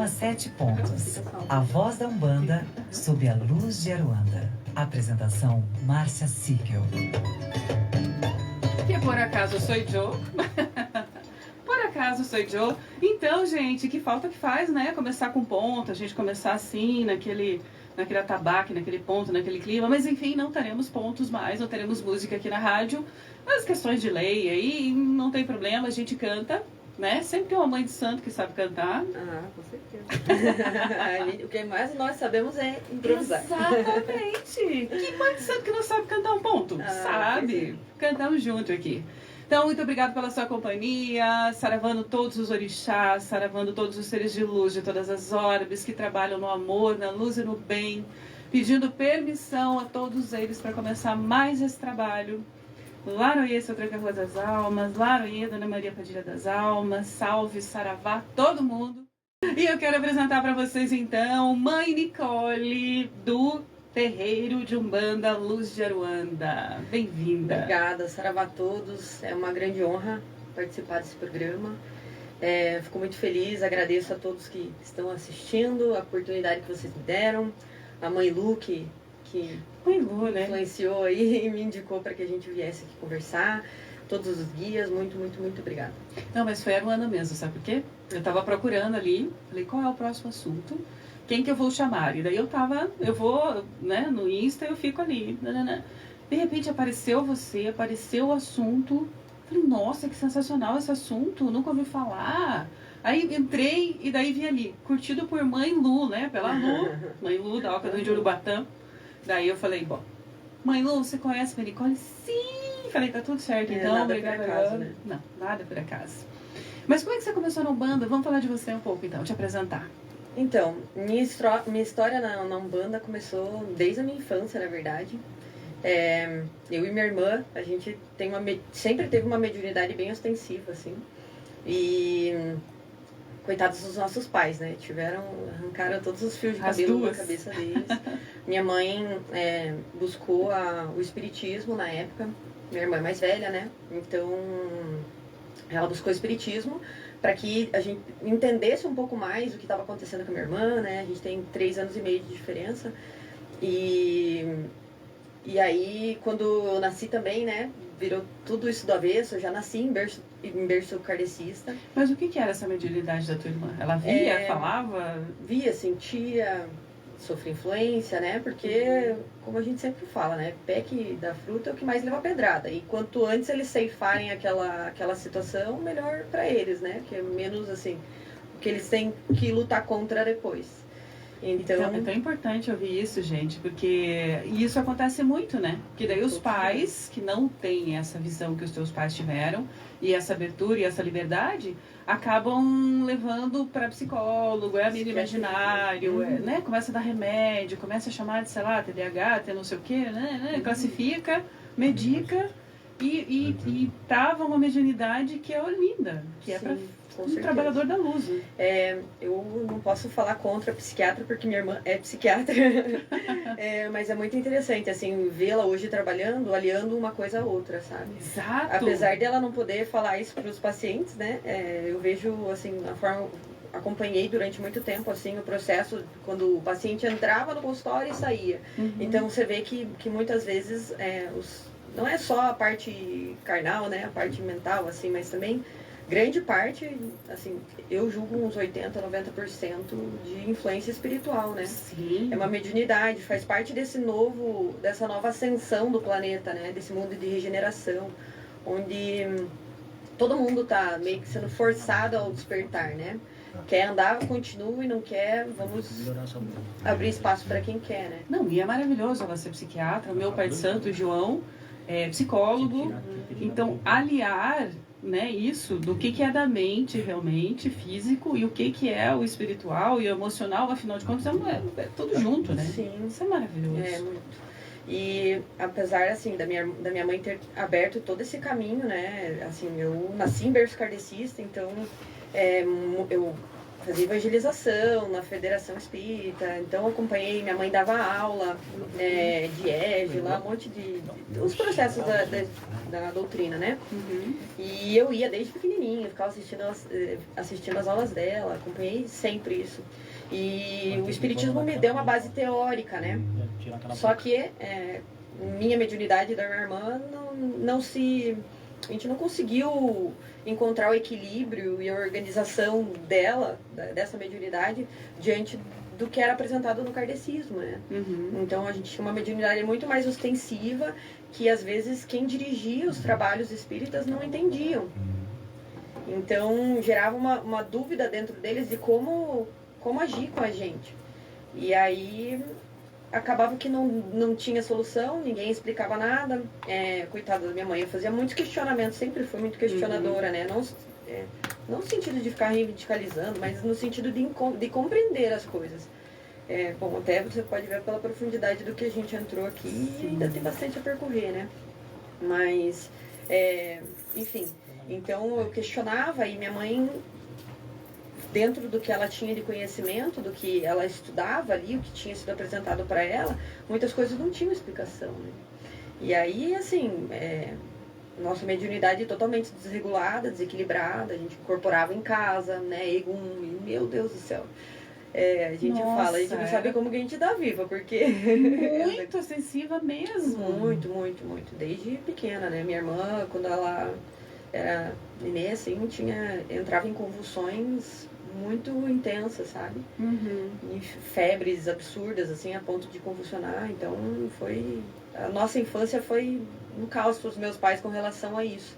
7 pontos. A voz da Umbanda sob a luz de Aruanda. Apresentação Márcia Sickel. Que por acaso sou Joe? Por acaso sou Joe? Então, gente, que falta que faz, né? Começar com ponto, a gente começar assim, naquele atabaque, naquele ponto, naquele clima. Mas enfim, não teremos pontos mais, não teremos música aqui na rádio. As questões de lei aí, não tem problema, a gente canta, né? Sempre tem uma mãe de santo que sabe cantar. Ah, com certeza. O que mais nós sabemos é improvisar. Exatamente. Que mãe de santo que não sabe cantar um ponto? Sabe? Cantamos junto aqui. Então, muito obrigado pela sua companhia, saravando todos os orixás, saravando todos os seres de luz de todas as orbes que trabalham no amor, na luz e no bem, pedindo permissão a todos eles para começar mais esse trabalho. Laroie, seu Tranca-Rua das Almas, Laroie, Dona Maria Padilha das Almas, salve, saravá, todo mundo. E eu quero apresentar para vocês, então, Mãe Nicole, do Terreiro de Umbanda Luz de Aruanda. Bem-vinda. Obrigada, saravá a todos. É uma grande honra participar desse programa. Fico muito feliz, agradeço a todos que estão assistindo, a oportunidade que vocês me deram. A Mãe Lu, que Mãe Lu, né? Influenciou aí e me indicou para que a gente viesse aqui conversar. Todos os guias, muito, muito, muito obrigada. Não, mas foi Aruanda mesmo, sabe por quê? Eu tava procurando ali, falei, qual é o próximo assunto? Quem que eu vou chamar? E daí eu vou, né, no Insta, eu fico ali. Nanana. De repente apareceu você, apareceu o assunto. Falei, nossa, que sensacional esse assunto, nunca ouvi falar. Aí entrei e daí vi ali, curtido por Mãe Lu, né, pela Lu, Mãe Lu da Oca do Rio de Urubatã. Daí eu falei, bom, Mãe Lu, você conhece a Nicole? Sim! Falei, tá tudo certo, então, nada obrigada. por acaso, né? Não, nada por acaso. Mas como é que você começou na Umbanda? Vamos falar de você um pouco, então, te apresentar. Então, minha história na Umbanda começou desde a minha infância, na verdade. Eu e minha irmã, a gente sempre teve uma mediunidade bem ostensiva, assim. E coitados dos nossos pais, né? Arrancaram todos os fios de cabelo da cabeça deles. Minha mãe buscou o espiritismo na época. Minha irmã é mais velha, né? Então, ela buscou o espiritismo para que a gente entendesse um pouco mais o que estava acontecendo com a minha irmã, né? A gente tem 3 anos e meio de diferença. E aí, quando eu nasci também, né? Virou tudo isso do avesso. Eu já nasci em berço kardecista. Mas o que era essa mediunidade da tua irmã? Ela via, falava? Via, sentia, sofria influência, né? Porque, como a gente sempre fala, né? Pé que dá fruta é o que mais leva pedrada. E quanto antes eles ceifarem aquela situação, melhor para eles, né? Que é menos, assim, o que eles têm que lutar contra depois. Então, é tão importante ouvir isso, gente, porque isso acontece muito, né? Porque daí os pais que não têm essa visão que os teus pais tiveram, e essa abertura e essa liberdade, acabam levando para psicólogo, amigo imaginário, né? Começa a dar remédio, começa a chamar de, sei lá, TDAH, não sei o quê, né? Classifica, medica e trava uma mediunidade que é linda, que é para um trabalhador da luz. Eu não posso falar contra a psiquiatra, porque minha irmã é psiquiatra, mas é muito interessante, assim, vê-la hoje trabalhando, aliando uma coisa a outra, sabe? Exato! Apesar dela não poder falar isso para os pacientes, né, eu vejo, assim, a forma... Acompanhei durante muito tempo, assim, o processo, quando o paciente entrava no consultório e saía. Então, você vê que muitas vezes, não é só a parte carnal, né, a parte mental, assim, mas também... Grande parte, assim, eu julgo uns 80%, 90% de influência espiritual, né? Sim. É uma mediunidade, faz parte dessa nova ascensão do planeta, né? Desse mundo de regeneração, onde todo mundo tá meio que sendo forçado ao despertar, né? Quer andar, continua, e não quer, vamos abrir espaço para quem quer, né? Não, e é maravilhoso ela ser psiquiatra, o meu pai de santo, o João, é psicólogo, então aliar... né, isso, do que é da mente realmente, físico, e o que é o espiritual e o emocional, afinal de contas, é tudo junto, né? Sim. Isso é maravilhoso. É, muito. E apesar, assim, da minha mãe ter aberto todo esse caminho, né, assim, eu nasci em berço kardecista, então eu fazia evangelização na Federação Espírita, então eu acompanhei, minha mãe dava aula de EG, lá um monte de os processos da doutrina, né? E eu ia desde pequenininha, ficava assistindo as aulas dela, acompanhei sempre isso. E o Espiritismo me deu uma base teórica, né? Só que minha mediunidade e da minha irmã a gente não conseguiu encontrar o equilíbrio e a organização dessa mediunidade diante do que era apresentado no kardecismo, né? Então a gente tinha uma mediunidade muito mais ostensiva, que às vezes quem dirigia os trabalhos espíritas não entendiam. Então gerava uma dúvida dentro deles de como agir com a gente. E aí acabava que não tinha solução, ninguém explicava nada. Coitada da minha mãe, eu fazia muitos questionamentos, sempre fui muito questionadora, né? Não no sentido de ficar reivindicalizando, mas no sentido de compreender as coisas. Bom, até você pode ver pela profundidade do que a gente entrou aqui, e ainda tem bastante a percorrer, né? Mas, enfim, então eu questionava e minha mãe, dentro do que ela tinha de conhecimento, do que ela estudava ali, o que tinha sido apresentado para ela, muitas coisas não tinham explicação, né? E aí, assim, nossa mediunidade totalmente desregulada, desequilibrada, a gente incorporava em casa, né, Egum, e meu Deus do céu. A gente fala, a gente não sabe como que a gente dá viva, porque... Muito ostensiva mesmo. Muito, muito, muito. Desde pequena, né? Minha irmã, quando ela era nenê, assim, entrava em convulsões muito intensas, sabe? E febres absurdas, assim, a ponto de convulsionar. Então, a nossa infância foi um caos para os meus pais com relação a isso.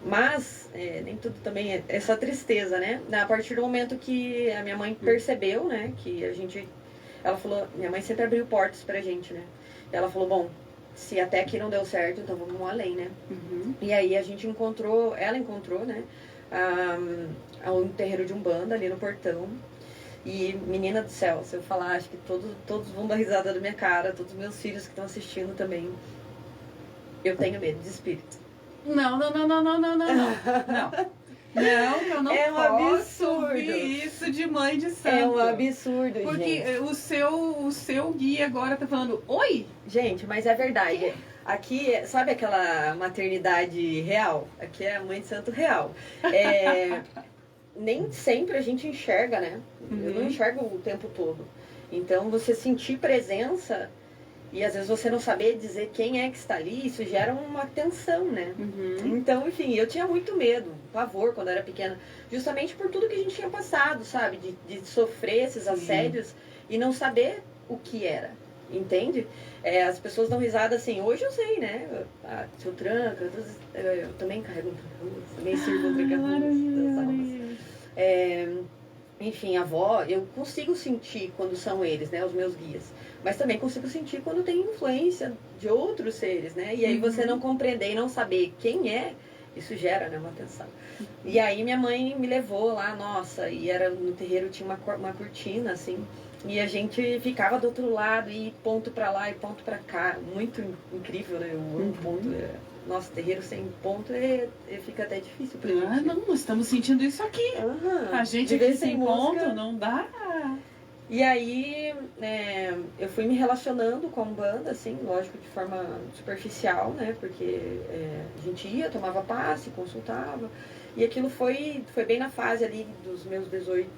Mas, nem tudo também é essa tristeza, né? A partir do momento que a minha mãe percebeu, né? Que ela falou, minha mãe sempre abriu portas pra gente, né? Ela falou, bom, se até aqui não deu certo, então vamos além, né? E aí ela encontrou, né? Um terreiro de Umbanda ali no portão. E, menina do céu, se eu falar, acho que todos vão dar risada da minha cara, todos os meus filhos que estão assistindo também. Eu tenho medo de espírito. Não. Não, eu não posso ouvir isso de mãe de santo. É um absurdo, porque gente. O seu guia agora tá falando, oi? Gente, mas é verdade. Aqui, sabe aquela maternidade real? Aqui é a mãe de santo real. Nem sempre a gente enxerga, né? Eu não enxergo o tempo todo. Então, você sentir presença e às vezes você não saber dizer quem é que está ali, isso gera uma tensão, né? Então, enfim, eu tinha muito medo, pavor quando eu era pequena, justamente por tudo que a gente tinha passado, sabe? De sofrer esses assédios e não saber o que era, entende? As pessoas dão risada assim, hoje eu sei, né? Se eu tranco, eu também carrego um tranca-ruas, também sirvo um tranca-ruas. Enfim, a avó, eu consigo sentir quando são eles, né? Os meus guias. Mas também consigo sentir quando tem influência de outros seres, né? E aí você não compreender e não saber quem é, isso gera, né, uma tensão. E aí minha mãe me levou lá, nossa, e no terreiro tinha uma cortina, assim, e a gente ficava do outro lado, e ponto pra lá e ponto pra cá. Muito incrível, né? Eu amo ponto. Nossa, terreiro sem ponto fica até difícil pra gente. Não, nós estamos sentindo isso aqui. A gente aqui sem ponto, não dá. E aí, eu fui me relacionando com a Umbanda, assim, lógico, de forma superficial, né? Porque a gente ia, tomava passe, consultava. E aquilo foi bem na fase ali dos meus 18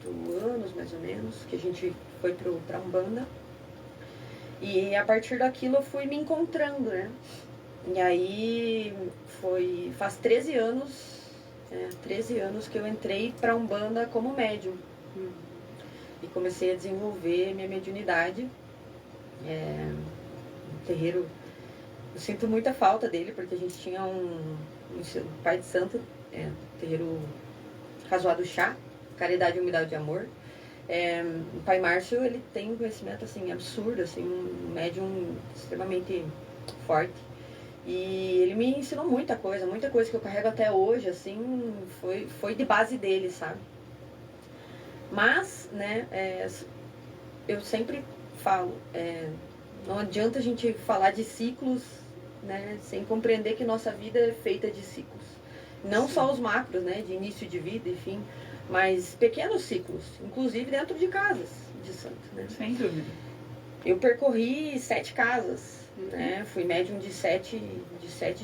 anos, mais ou menos, que a gente foi pra Umbanda. E a partir daquilo eu fui me encontrando, né? E aí faz 13 anos que eu entrei pra Umbanda como médium. E comecei a desenvolver minha mediunidade. O terreiro, eu sinto muita falta dele, porque a gente tinha um pai de santo, terreiro Razoado Chá, Caridade, Humildade e Amor. O pai Márcio, ele tem um conhecimento assim, absurdo, assim, um médium extremamente forte. E ele me ensinou muita coisa que eu carrego até hoje, assim, foi de base dele, sabe? Mas, né, eu sempre falo, não adianta a gente falar de ciclos, né, sem compreender que nossa vida é feita de ciclos. Não só os macros, né, de início de vida, enfim, mas pequenos ciclos, inclusive dentro de casas de santo, né? Sem dúvida. Eu percorri 7 casas, né? Fui médium de sete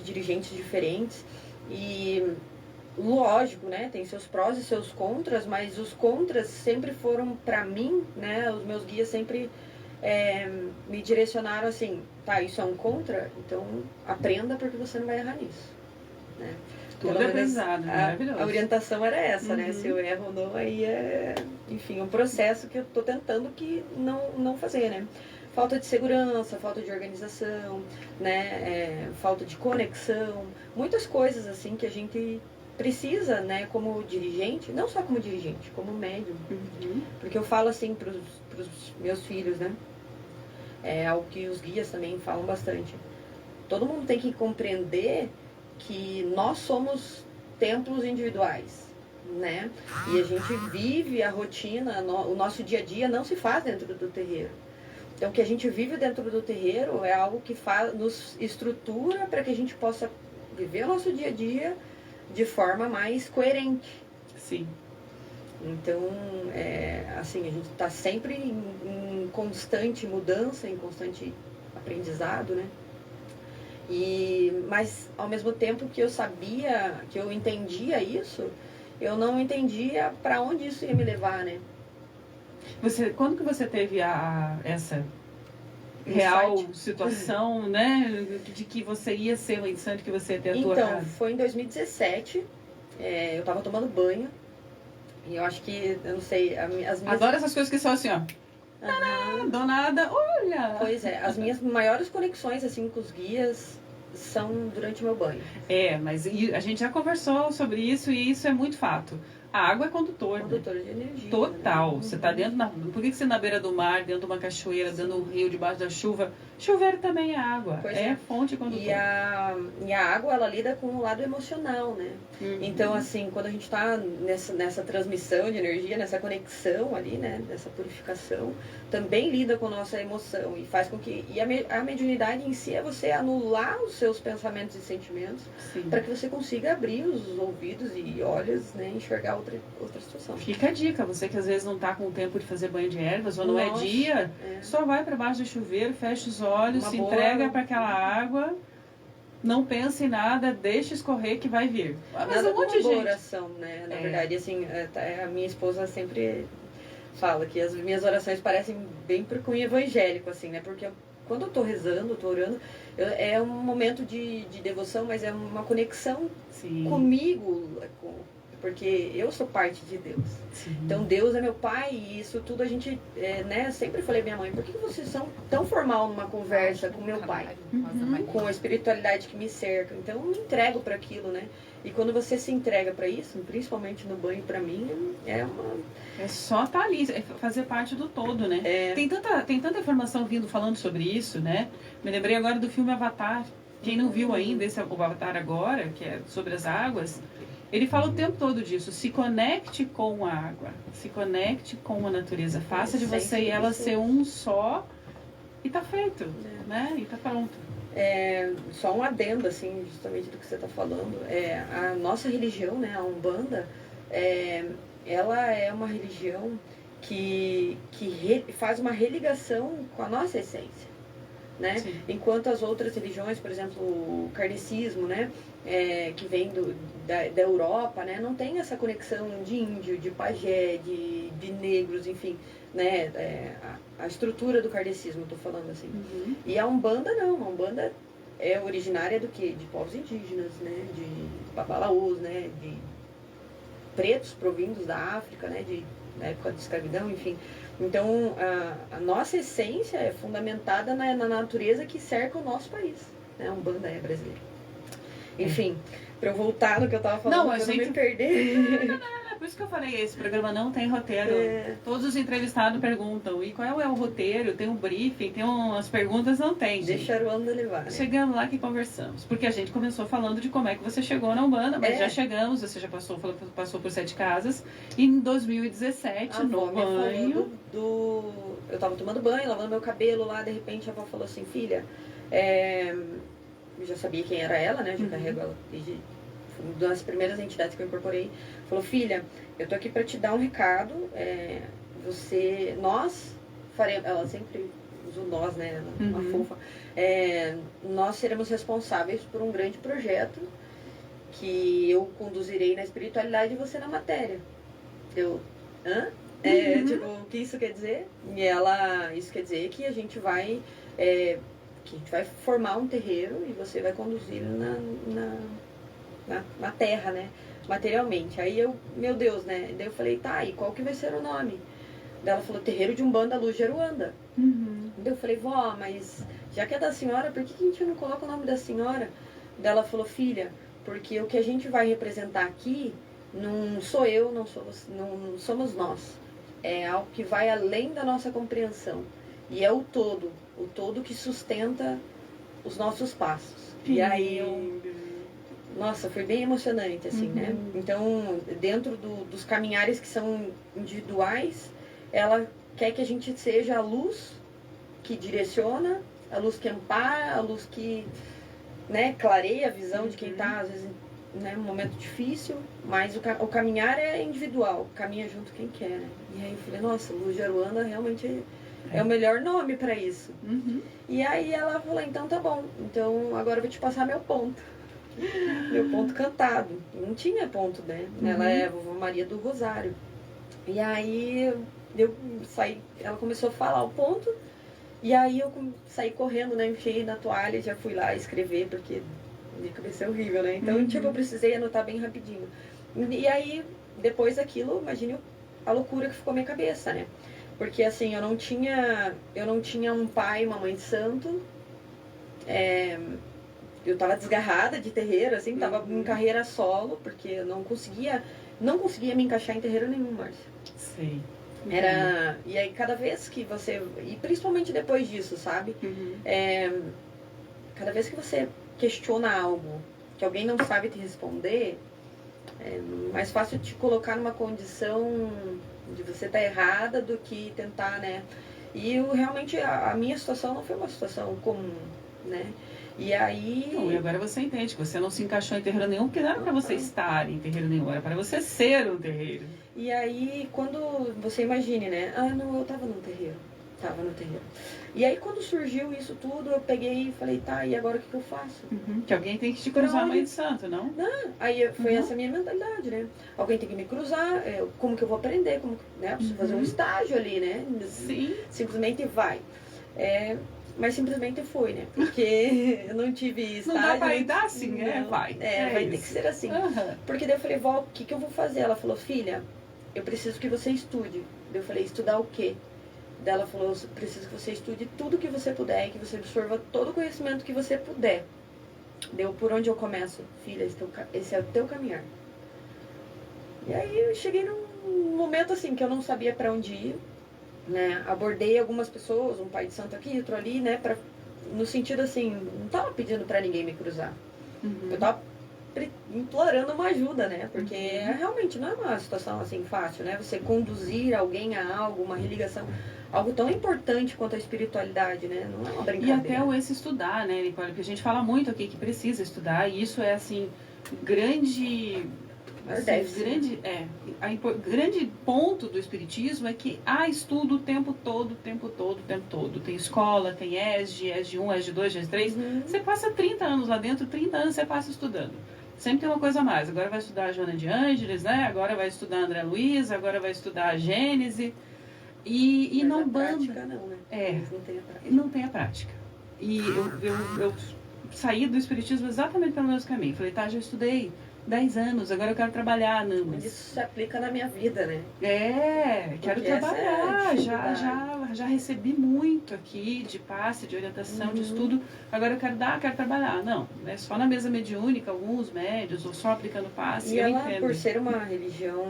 dirigentes diferentes e lógico, né? Tem seus prós e seus contras, mas os contras sempre foram para mim, né? Os meus guias sempre me direcionaram assim, tá, isso é um contra, então aprenda porque você não vai errar nisso, né? Tudo é aprendizado, maravilhoso. A orientação era essa, né? Se eu erro ou não, aí enfim, um processo que eu tô tentando que não fazer, né? Falta de segurança, falta de organização, né? Falta de conexão, muitas coisas assim que a gente precisa, né? Como dirigente, não só como dirigente, como médium. Porque eu falo assim pros meus filhos, né? É algo que os guias também falam bastante. Todo mundo tem que compreender que nós somos templos individuais, né? E a gente vive a rotina, o nosso dia a dia não se faz dentro do terreiro. Então, o que a gente vive dentro do terreiro é algo que nos estrutura para que a gente possa viver o nosso dia a dia de forma mais coerente. Sim. Então, assim, a gente está sempre em constante mudança, em constante aprendizado, né? Mas, ao mesmo tempo que eu sabia, que eu entendia isso, eu não entendia para onde isso ia me levar, né? Quando que você teve essa real situação, né? De que você ia ser uma insante, que você ia ter a tua casa? Então, foi em 2017, eu tava tomando banho, e eu acho que, eu não sei, as minhas... Adoro essas coisas que são assim, ó. Do nada, olha! Pois é, as minhas maiores conexões, assim, com os guias são durante o meu banho. Mas a gente já conversou sobre isso e isso é muito fato. A água é condutor, Condutor né? de energia. Total. Né? Você tá dentro por que você na beira do mar, dentro de uma cachoeira, dentro de um rio, debaixo da chuva? Chuveiro também é água. Pois fonte condutor. E a água, ela lida com o lado emocional, né? Então, assim, quando a gente tá nessa transmissão de energia, nessa conexão ali, né? Nessa purificação, também lida com a nossa emoção e faz com que... E a mediunidade em si é você anular os seus pensamentos e sentimentos para que você consiga abrir os ouvidos e olhos, né? Enxergar outra situação. Fica a dica, você que às vezes não tá com o tempo de fazer banho de ervas ou não é dia, só vai para baixo do chuveiro, fecha os olhos, se entrega para aquela água, não pensa em nada, deixa escorrer que vai vir. Mas um monte de gente. Oração, né? Na verdade, assim, a minha esposa sempre fala que as minhas orações parecem bem pro cunho evangélico, assim, né? Porque quando eu tô rezando, tô orando, é um momento de devoção, mas é uma conexão comigo, porque eu sou parte de Deus. Então Deus é meu pai e isso tudo a gente, né? Sempre falei pra minha mãe, por que vocês são tão formal numa conversa com meu pai? Com a espiritualidade que me cerca. Então eu me entrego para aquilo, né? E quando você se entrega para isso, principalmente no banho, para mim, é só estar ali, fazer parte do todo, né? Tem tanta informação vindo falando sobre isso, né? Me lembrei agora do filme Avatar. Quem não viu ainda, esse é o Avatar agora, que é sobre as águas, ele fala o tempo todo disso. Se conecte com a água, se conecte com a natureza. Faça de você e ela ser um só e tá feito, né? E tá pronto. Só um adendo, assim, justamente do que você está falando. A nossa religião, né, a Umbanda, ela é uma religião que faz uma religação com a nossa essência, né? Enquanto as outras religiões, por exemplo, o kardecismo, né, que vem da Europa, né, não tem essa conexão de índio, de pajé, de negros, enfim, né, a estrutura do kardecismo, estou falando assim. E a Umbanda não, a Umbanda é originária do quê? De povos indígenas, né, de babalaôs, né, de pretos provindos da África, né, na época de escravidão, enfim. Então, a nossa essência é fundamentada na natureza que cerca o nosso país, né, a Umbanda é brasileira. Enfim, para eu voltar no que eu estava falando, para não me perder. Por isso que eu falei, esse programa não tem roteiro. Todos os entrevistados perguntam, e qual é o roteiro? Tem um briefing, tem umas perguntas, não tem, gente. Deixa a Ruanda levar, né? Chegamos lá que conversamos. Porque a gente começou falando de como é que você chegou na Umbanda, mas já chegamos, você já passou por 7 casas. E em 2017, no banho... Eu estava tomando banho, lavando meu cabelo lá, de repente a avó falou assim, filha, eu já sabia quem era ela, né? Já carrego ela desde uma das primeiras entidades que eu incorporei, falou, filha, eu tô aqui para te dar um recado, nós faremos, ela sempre usa o nós, né, uma fofa, nós seremos responsáveis por um grande projeto que eu conduzirei na espiritualidade e você na matéria. Eu, tipo, o que isso quer dizer? E ela, isso quer dizer que a gente vai, formar um terreiro e você vai conduzir na terra, né? Materialmente. Aí eu, meu Deus, né? Daí eu falei, tá, e qual que vai ser o nome? Daí ela falou, Terreiro de Umbanda Luz de Aruanda. Daí eu falei, vó, mas já que é da senhora, por que a gente não coloca o nome da senhora? Daí ela falou, filha, porque o que a gente vai representar aqui não sou eu, não somos nós. É algo que vai além da nossa compreensão. E é o todo que sustenta os nossos passos. E aí nossa, foi bem emocionante, assim, né? Então, dentro dos caminhares que são individuais, ela quer que a gente seja a luz que direciona, a luz que ampara, a luz que, né, clareia a visão de quem está, às vezes, né, num momento difícil, mas o caminhar é individual, caminha junto quem quer, né? E aí eu falei, nossa, Luz de Aruanda realmente é o melhor nome para isso. E aí ela falou, então tá bom, então agora eu vou te passar meu ponto. Meu ponto cantado. Não tinha ponto, né? Ela é a Vovó Maria do Rosário. E aí eu saí, ela começou a falar o ponto, e aí eu saí correndo, né? Enfiei na toalha e já fui lá escrever, porque minha cabeça é horrível, né? Então, tipo, eu precisei anotar bem rapidinho. E aí, depois daquilo, imagine a loucura que ficou minha cabeça, né? Porque assim, eu não tinha um pai e uma mãe de santo. Eu tava desgarrada de terreiro, assim, tava em carreira solo, porque eu não conseguia me encaixar em terreiro nenhum, Márcia. Sei. E aí cada vez que você, e principalmente depois disso, sabe? Cada vez que você questiona algo que alguém não sabe te responder, é mais fácil te colocar numa condição de você estar errada do que tentar, né? E realmente a minha situação não foi uma situação comum, né? E aí... Não, e agora você entende que você não se encaixou em terreiro nenhum, porque não era para você estar em terreiro nenhum, era para você ser um terreiro. E aí, quando você imagine, né? Ah, não, eu tava no terreiro. E aí, quando surgiu isso tudo, eu peguei e falei, tá, e agora o que eu faço? Que alguém tem que te cruzar a mãe de santo, não? Não, aí foi essa minha mentalidade, né? Alguém tem que me cruzar, como que eu vou aprender? Né? Eu preciso fazer um estágio ali, né? Sim. Simplesmente vai. Mas simplesmente foi, né? Porque eu não tive estágio. Não dá pra ir dar assim, vai. Vai ter que ser assim. Porque daí eu falei, vó, o que eu vou fazer? Ela falou, filha, eu preciso que você estude. Daí eu falei, estudar o quê? Daí ela falou, eu preciso que você estude tudo que você puder e que você absorva todo o conhecimento que você puder. Deu por onde eu começo? Filha, esse é o teu caminhar. E aí eu cheguei num momento assim que eu não sabia pra onde ir, né? Abordei algumas pessoas, um pai de santo aqui, outro ali, né? No sentido assim, não tava pedindo pra ninguém me cruzar. Eu tava implorando uma ajuda, né? Porque realmente não é uma situação assim fácil, né? Você conduzir alguém a algo, uma religação, algo tão importante quanto a espiritualidade, né? Não é uma brincadeira. E até esse estudar, né, Nicole? Porque a gente fala muito aqui que precisa estudar, e isso é assim, grande ponto do espiritismo é que há estudo o tempo todo. Tem escola, tem ESG 1, ESG 2, ESG 3. Você passa 30 anos lá dentro, 30 anos você passa estudando. Sempre tem uma coisa a mais. Agora vai estudar a Joana de Ângeles, né? Agora vai estudar a André Luiz, agora vai estudar a Gênese. E mas não a banda. prática não, né? Eles não tem a prática. Não tem a prática. E eu saí do espiritismo exatamente pelo mesmo caminho. Falei, tá, já estudei 10 anos, agora eu quero trabalhar. Não, mas isso se aplica na minha vida, né? Quero trabalhar. Já recebi muito aqui de passe, de orientação, de estudo. Agora eu quero trabalhar. Não, é só na mesa mediúnica, alguns médios, ou só aplicando passe. E ela, por ser uma religião,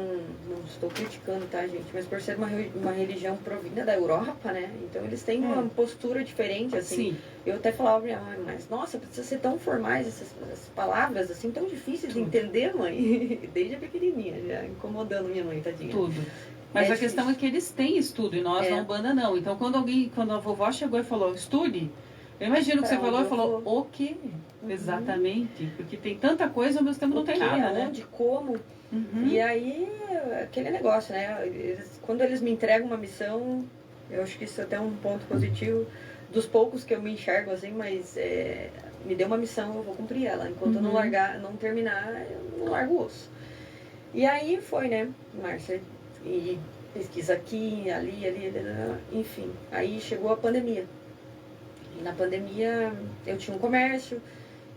não estou criticando, tá, gente? Mas por ser uma religião provinda da Europa, né? Então eles têm uma postura diferente, assim. Sim. Eu até falava, mas nossa, precisa ser tão formais essas palavras, assim, tão difíceis de entender, mãe. Desde pequenininha, já incomodando minha mãe, tadinha. Tudo. Mas a questão é que eles têm estudo e nós na Umbanda não. Então quando a vovó chegou e falou, estude, Eu imagino que você falou e onde eu falou, vou. o quê? Exatamente. Porque tem tanta coisa, ao mesmo tempo não tem nada, né? Onde, como. Uhum. E aí, aquele negócio, né? Quando eles me entregam uma missão, eu acho que isso é até um ponto positivo, dos poucos que eu me enxergo assim, mas me deu uma missão, eu vou cumprir ela. Enquanto eu não largar, não terminar, eu não largo o osso. E aí foi, né, Márcia? E pesquisa aqui, ali, enfim. Aí chegou a pandemia. E na pandemia eu tinha um comércio,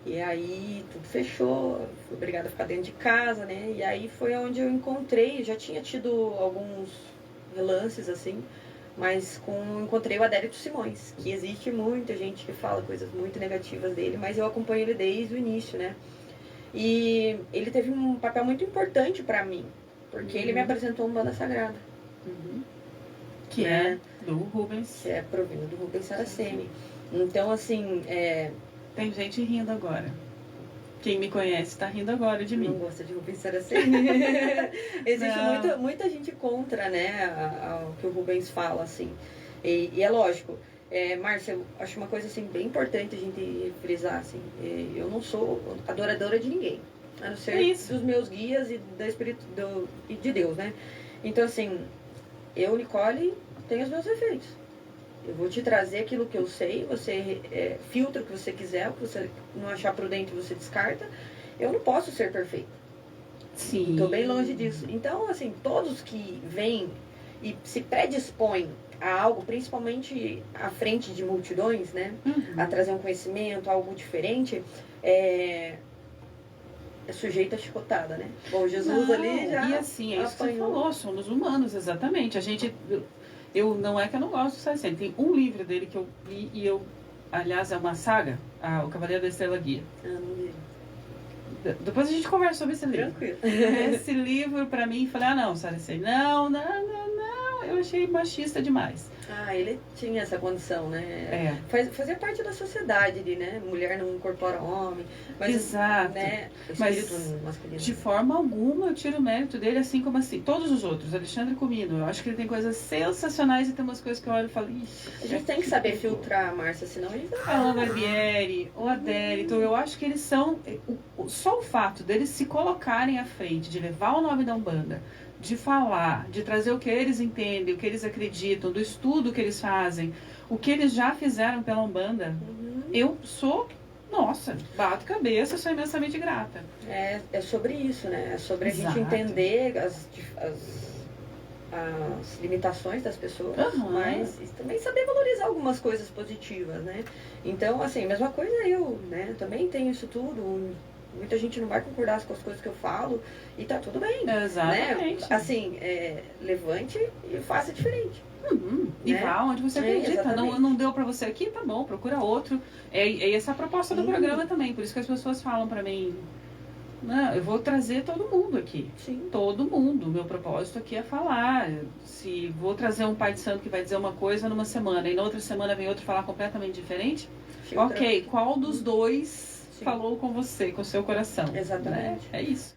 e aí tudo fechou, fui obrigada a ficar dentro de casa, né? E aí foi onde eu encontrei, já tinha tido alguns relances assim, mas encontrei o Adélito Simões, que existe muita gente que fala coisas muito negativas dele, mas eu acompanho ele desde o início, né? E ele teve um papel muito importante pra mim, porque ele me apresentou um Banda Sagrada. Que né? é do Rubens. Que é provindo do Rubens Saraceni. Então, assim, Tem gente rindo agora. Quem me conhece está rindo agora de mim. Não gosta de Rubens Saraceni. Existe muita gente contra, né, o que o Rubens fala, assim. E é lógico. Márcia, eu acho uma coisa, assim, bem importante a gente frisar, assim. Eu não sou adoradora de ninguém. A não ser dos meus guias e e de Deus, né? Então, assim, eu, Nicole, tenho os meus efeitos. Eu vou te trazer aquilo que eu sei, você filtra o que você quiser, o que você não achar prudente você descarta. Eu não posso ser perfeita. Sim. Estou bem longe disso. Então, assim, todos que vêm e se predispõem a algo, principalmente à frente de multidões, né? A trazer um conhecimento, algo diferente, é sujeito a chicotada, né? Bom, Jesus ali já... E assim, é isso que você falou, somos humanos, exatamente. A gente... não é que eu não gosto do Saraceni. Tem um livro dele que eu li e aliás, é uma saga, O Cavaleiro da Estrela Guia. não li. Depois a gente conversa sobre esse livro. Tranquilo. Esse livro, pra mim, falei, não, Saraceni, não, eu achei machista demais. Ele tinha essa condição, né? Fazia parte da sociedade ali, né? Mulher não incorpora homem. Mas, exato. Né? Mas, masculino. De forma alguma, eu tiro o mérito dele, assim como assim. Todos os outros, Alexandre Comino, eu acho que ele tem coisas sensacionais e tem umas coisas que eu olho e falo, ixi. A gente tem que saber filtrar, Márcia, senão eles... Alan Barbieri, o Adélito, eu acho que eles são... Só o fato deles se colocarem à frente, de levar o nome da Umbanda, de falar, de trazer o que eles entendem, o que eles acreditam, do estudo que eles fazem, o que eles já fizeram pela Umbanda, eu sou, nossa, bato cabeça, sou imensamente grata. É sobre isso, né? É sobre a gente entender as limitações das pessoas, mas também saber valorizar algumas coisas positivas, né? Então, assim, mesma coisa eu, né? Também tenho isso tudo. Muita gente não vai concordar com as coisas que eu falo e tá tudo bem. Exatamente. Né? Assim, levante e faça diferente. E vá onde você acredita. Não deu pra você aqui, tá bom, procura outro. Essa é a proposta do programa também. Por isso que as pessoas falam pra mim, não, eu vou trazer todo mundo aqui. Sim. Todo mundo. Meu propósito aqui é falar. Se vou trazer um pai de santo que vai dizer uma coisa numa semana e na outra semana vem outro falar completamente diferente, ok, qual dos dois falou com você, com o seu coração? Exatamente. É isso.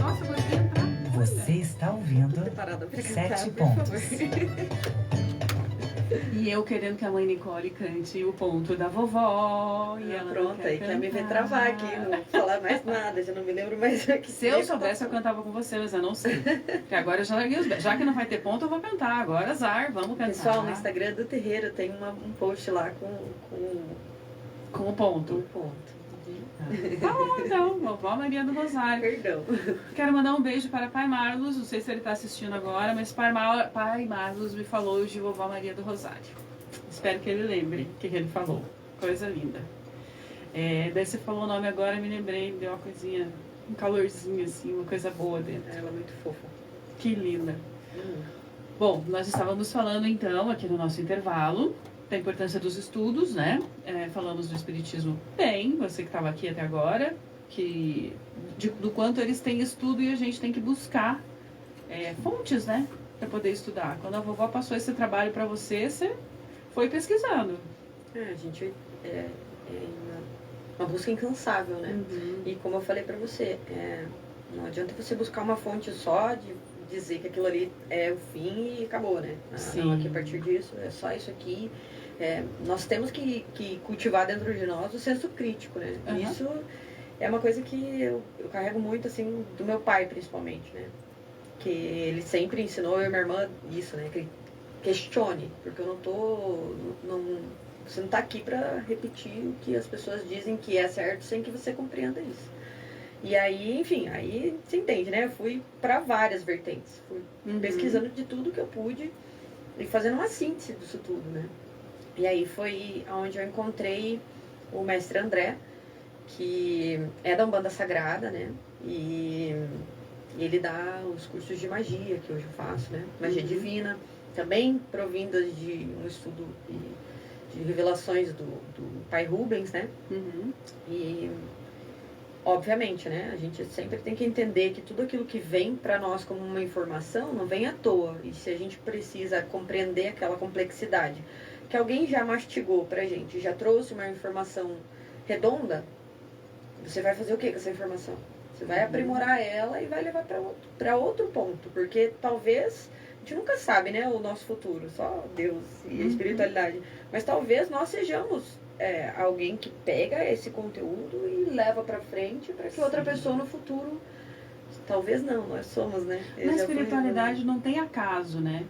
Nossa, eu gostei de entrar. Você está ouvindo 7 pontos. E eu querendo que a mãe Nicole cante o ponto da vovó. E ela pronto, aí quer me ver travar aqui, não vou falar mais nada, já não me lembro mais aqui. Se eu soubesse, eu cantava com você, mas eu não sei. Porque agora eu já larguei os... Já que não vai ter ponto, eu vou cantar. Agora, azar, vamos cantar. Pessoal, no Instagram do Terreiro tem um post lá com o ponto. Tá bom, então. Vovó Maria do Rosário. Perdão. Quero mandar um beijo para Pai Marlos. Não sei se ele está assistindo agora, mas Pai Marlos me falou de Vovó Maria do Rosário. Espero que ele lembre o que ele falou. Coisa linda. Daí você falou o nome agora, me lembrei, deu uma coisinha, um calorzinho assim, uma coisa boa dentro. Ela é muito fofa. Que linda. Bom, nós estávamos falando então, aqui no nosso intervalo, da importância dos estudos, né? Falamos do Espiritismo bem, você que estava aqui até agora, do quanto eles têm estudo e a gente tem que buscar fontes, né? Para poder estudar. Quando a vovó passou esse trabalho para você, você foi pesquisando. A gente uma busca incansável, né? E como eu falei para você, não adianta você buscar uma fonte só de dizer que aquilo ali é o fim e acabou, né? Não, aqui a partir disso é só isso aqui. nós temos que cultivar dentro de nós o senso crítico, né? Uhum. Isso é uma coisa que eu carrego muito, assim, do meu pai, principalmente, né? Que ele sempre ensinou eu e minha irmã isso, né? Que questione, porque eu você não tá aqui para repetir o que as pessoas dizem que é certo sem que você compreenda isso. E aí, enfim, aí você entende, né? Eu fui para várias vertentes. Fui pesquisando de tudo que eu pude e fazendo uma síntese disso tudo, né? E aí foi onde eu encontrei o mestre André, que é da Umbanda Sagrada, né? E ele dá os cursos de magia que hoje eu faço, né? Magia divina, também provindas de um estudo de revelações do pai Rubens, né? E obviamente, né? A gente sempre tem que entender que tudo aquilo que vem para nós como uma informação não vem à toa. E se a gente precisa compreender aquela complexidade que alguém já mastigou pra gente, já trouxe uma informação redonda, você vai fazer o que com essa informação? Você vai aprimorar ela e vai levar para outro ponto, porque talvez a gente nunca sabe, né, o nosso futuro, só Deus e a espiritualidade, mas talvez nós sejamos alguém que pega esse conteúdo e leva para frente para que outra pessoa no futuro, talvez não, nós somos, né? Na espiritualidade não tem acaso, né?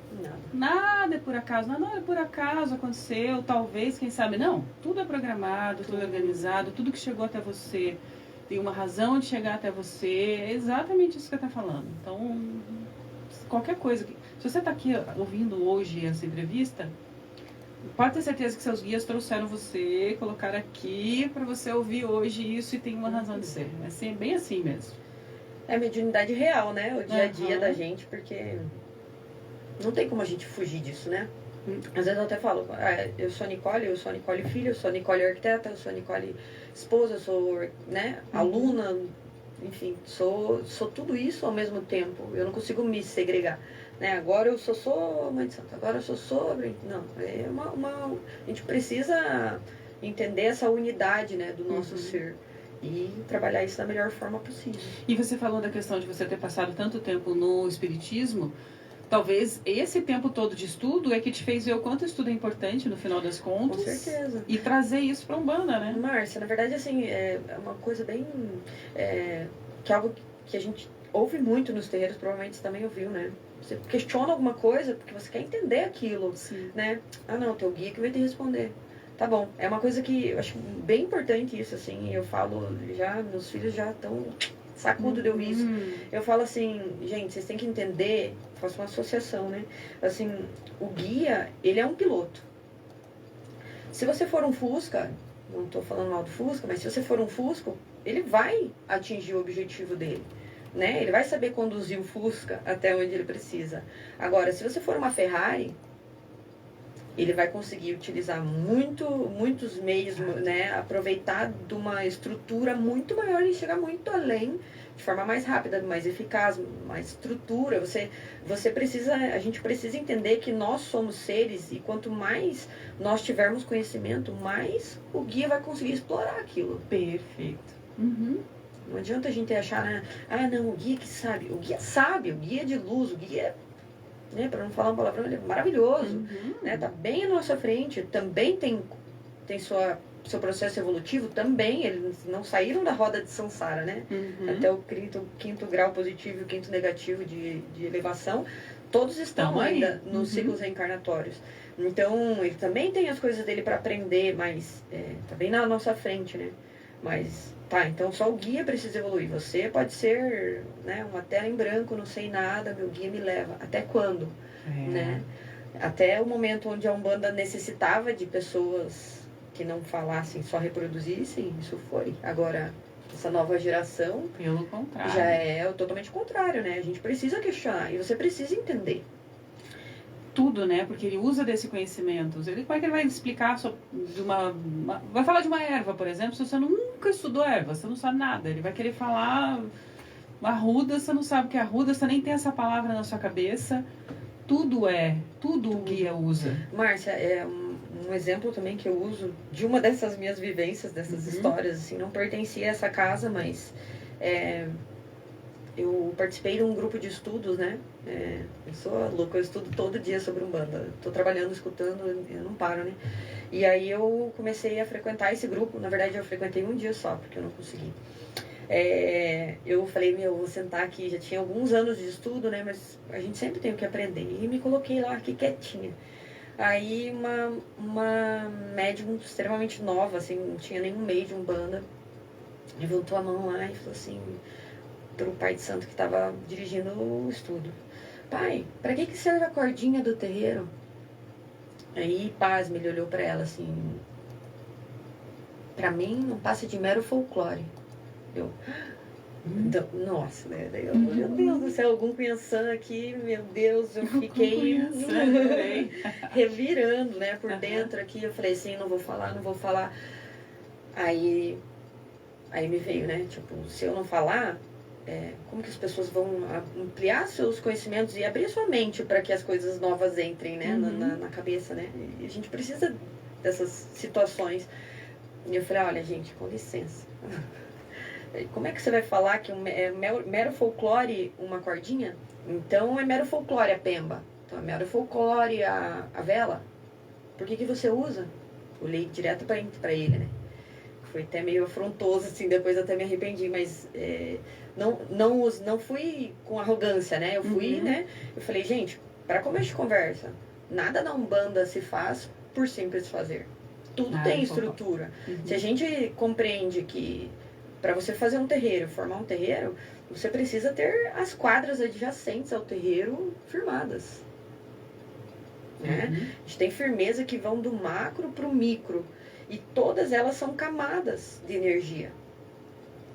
Nada é por acaso, não é por acaso, aconteceu, talvez, quem sabe, não. Tudo é programado, tudo é organizado, tudo que chegou até você tem uma razão de chegar até você, é exatamente isso que eu estou falando. Então, qualquer coisa, se você está aqui ouvindo hoje essa entrevista, pode ter certeza que seus guias trouxeram você, colocaram aqui para você ouvir hoje isso e tem uma razão de ser. É assim, bem assim mesmo. É mediunidade real, né? O dia a dia da gente, porque não tem como a gente fugir disso, né? Às vezes eu até falo, eu sou a Nicole filha, eu sou a Nicole arquiteta, eu sou a Nicole esposa, eu sou, né, aluna, enfim, sou tudo isso ao mesmo tempo. Eu não consigo me segregar, né? Agora eu sou mãe de santo, agora eu sou sobre... Não, é a gente precisa entender essa unidade, né, do nosso ser. E trabalhar isso da melhor forma possível. E você falou da questão de você ter passado tanto tempo no espiritismo. Talvez esse tempo todo de estudo é que te fez ver o quanto o estudo é importante no final das contas. Com certeza. E trazer isso para Umbanda, né? Márcia, na verdade, assim, é uma coisa bem... que é algo que a gente ouve muito nos terreiros, provavelmente você também ouviu, né? Você questiona alguma coisa porque você quer entender aquilo, né? Ah, não, teu guia que vai te responder. Tá bom, é uma coisa que eu acho bem importante isso, assim, eu falo já, meus filhos já estão sacudo de ouvir isso. Eu falo assim, gente, vocês têm que entender, faço uma associação, né? Assim, o guia, ele é um piloto. Se você for um Fusca, não estou falando mal do Fusca, mas se você for um Fusca, ele vai atingir o objetivo dele, né? Ele vai saber conduzir o Fusca até onde ele precisa. Agora, se você for uma Ferrari, ele vai conseguir utilizar muitos meios, né? Aproveitar de uma estrutura muito maior e chegar muito além, de forma mais rápida, mais eficaz, mais estrutura. Você precisa, a gente precisa entender que nós somos seres e quanto mais nós tivermos conhecimento, mais o guia vai conseguir explorar aquilo. Perfeito. Não adianta a gente achar, né? Ah, não, o guia que sabe. O guia sabe, o guia é de luz, o guia, né, para não falar um palavrão, ele é maravilhoso, né? Tá bem à nossa frente, também tem seu processo evolutivo, também, eles não saíram da roda de samsara, né? Até o quinto grau positivo e o quinto negativo de elevação, todos estão ainda nos ciclos reencarnatórios. Então, ele também tem as coisas dele para aprender, mas tá bem na nossa frente, né? Mas, tá, então só o guia precisa evoluir. Você pode ser, né, uma tela em branco, não sei nada, meu guia me leva. Até quando? Né? Até o momento onde a Umbanda necessitava de pessoas que não falassem, só reproduzissem, isso foi. Agora, essa nova geração... Pelo contrário. Já é totalmente o contrário, né? A gente precisa questionar e você precisa entender. Tudo, né? Porque ele usa desse conhecimento. Como é que ele vai explicar vai falar de uma erva, por exemplo, se você nunca estudou erva, você não sabe nada. Ele vai querer falar arruda, você não sabe o que é arruda, você nem tem essa palavra na sua cabeça. Tudo o guia usa. Márcia, é um exemplo também que eu uso de uma dessas minhas vivências, dessas histórias, assim, não pertencia a essa casa, mas eu participei de um grupo de estudos, né? Eu sou louca, eu estudo todo dia sobre Umbanda. Estou trabalhando, escutando, eu não paro, né? E aí eu comecei a frequentar esse grupo. Na verdade, eu frequentei um dia só, porque eu não consegui. Eu falei, eu vou sentar aqui. Já tinha alguns anos de estudo, né? Mas a gente sempre tem o que aprender. E me coloquei lá, aqui quietinha. Aí uma médium extremamente nova, assim, não tinha nenhum meio de Umbanda, levantou a mão lá e falou assim, pro pai de santo que estava dirigindo o estudo: pai, para que serve a cordinha do terreiro? Aí, pasme, ele olhou para ela assim: para mim não passa de mero folclore. Eu, então, nossa, né? Daí eu, meu Deus do céu, algum Cunhaçã aqui, meu Deus, eu fiquei revirando, né, por dentro aqui. Eu falei assim, não vou falar. Aí me veio, né, tipo, se eu não falar, como que as pessoas vão ampliar seus conhecimentos e abrir sua mente para que as coisas novas entrem, né, na cabeça, né? E a gente precisa dessas situações. E eu falei, olha, gente, com licença. Como é que você vai falar que é mero folclore uma cordinha? Então é mero folclore a pemba. Então é mero folclore a vela. Por que você usa? Olhei direto para ele, né? Foi até meio afrontoso, assim, depois até me arrependi, mas não fui com arrogância, né? Eu fui, né? Eu falei, gente, para começo de conversa, nada na Umbanda se faz por simples fazer. Tudo tem estrutura. Se a gente compreende que para você fazer um terreiro, formar um terreiro, você precisa ter as quadras adjacentes ao terreiro firmadas. Né? A gente tem firmeza que vão do macro para o micro. E todas elas são camadas de energia.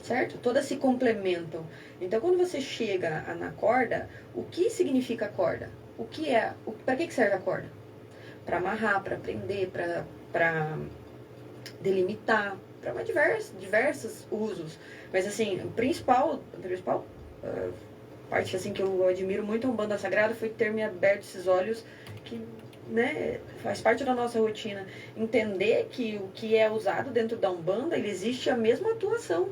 Certo? Todas se complementam. Então, quando você chega na corda, o que significa a corda? Para que serve a corda? Para amarrar, para prender, para delimitar, para diversos usos. Mas assim, a principal parte assim que eu admiro muito a Umbanda Sagrada foi ter me aberto esses olhos que, né, faz parte da nossa rotina. Entender que o que é usado dentro da Umbanda, ele existe a mesma atuação.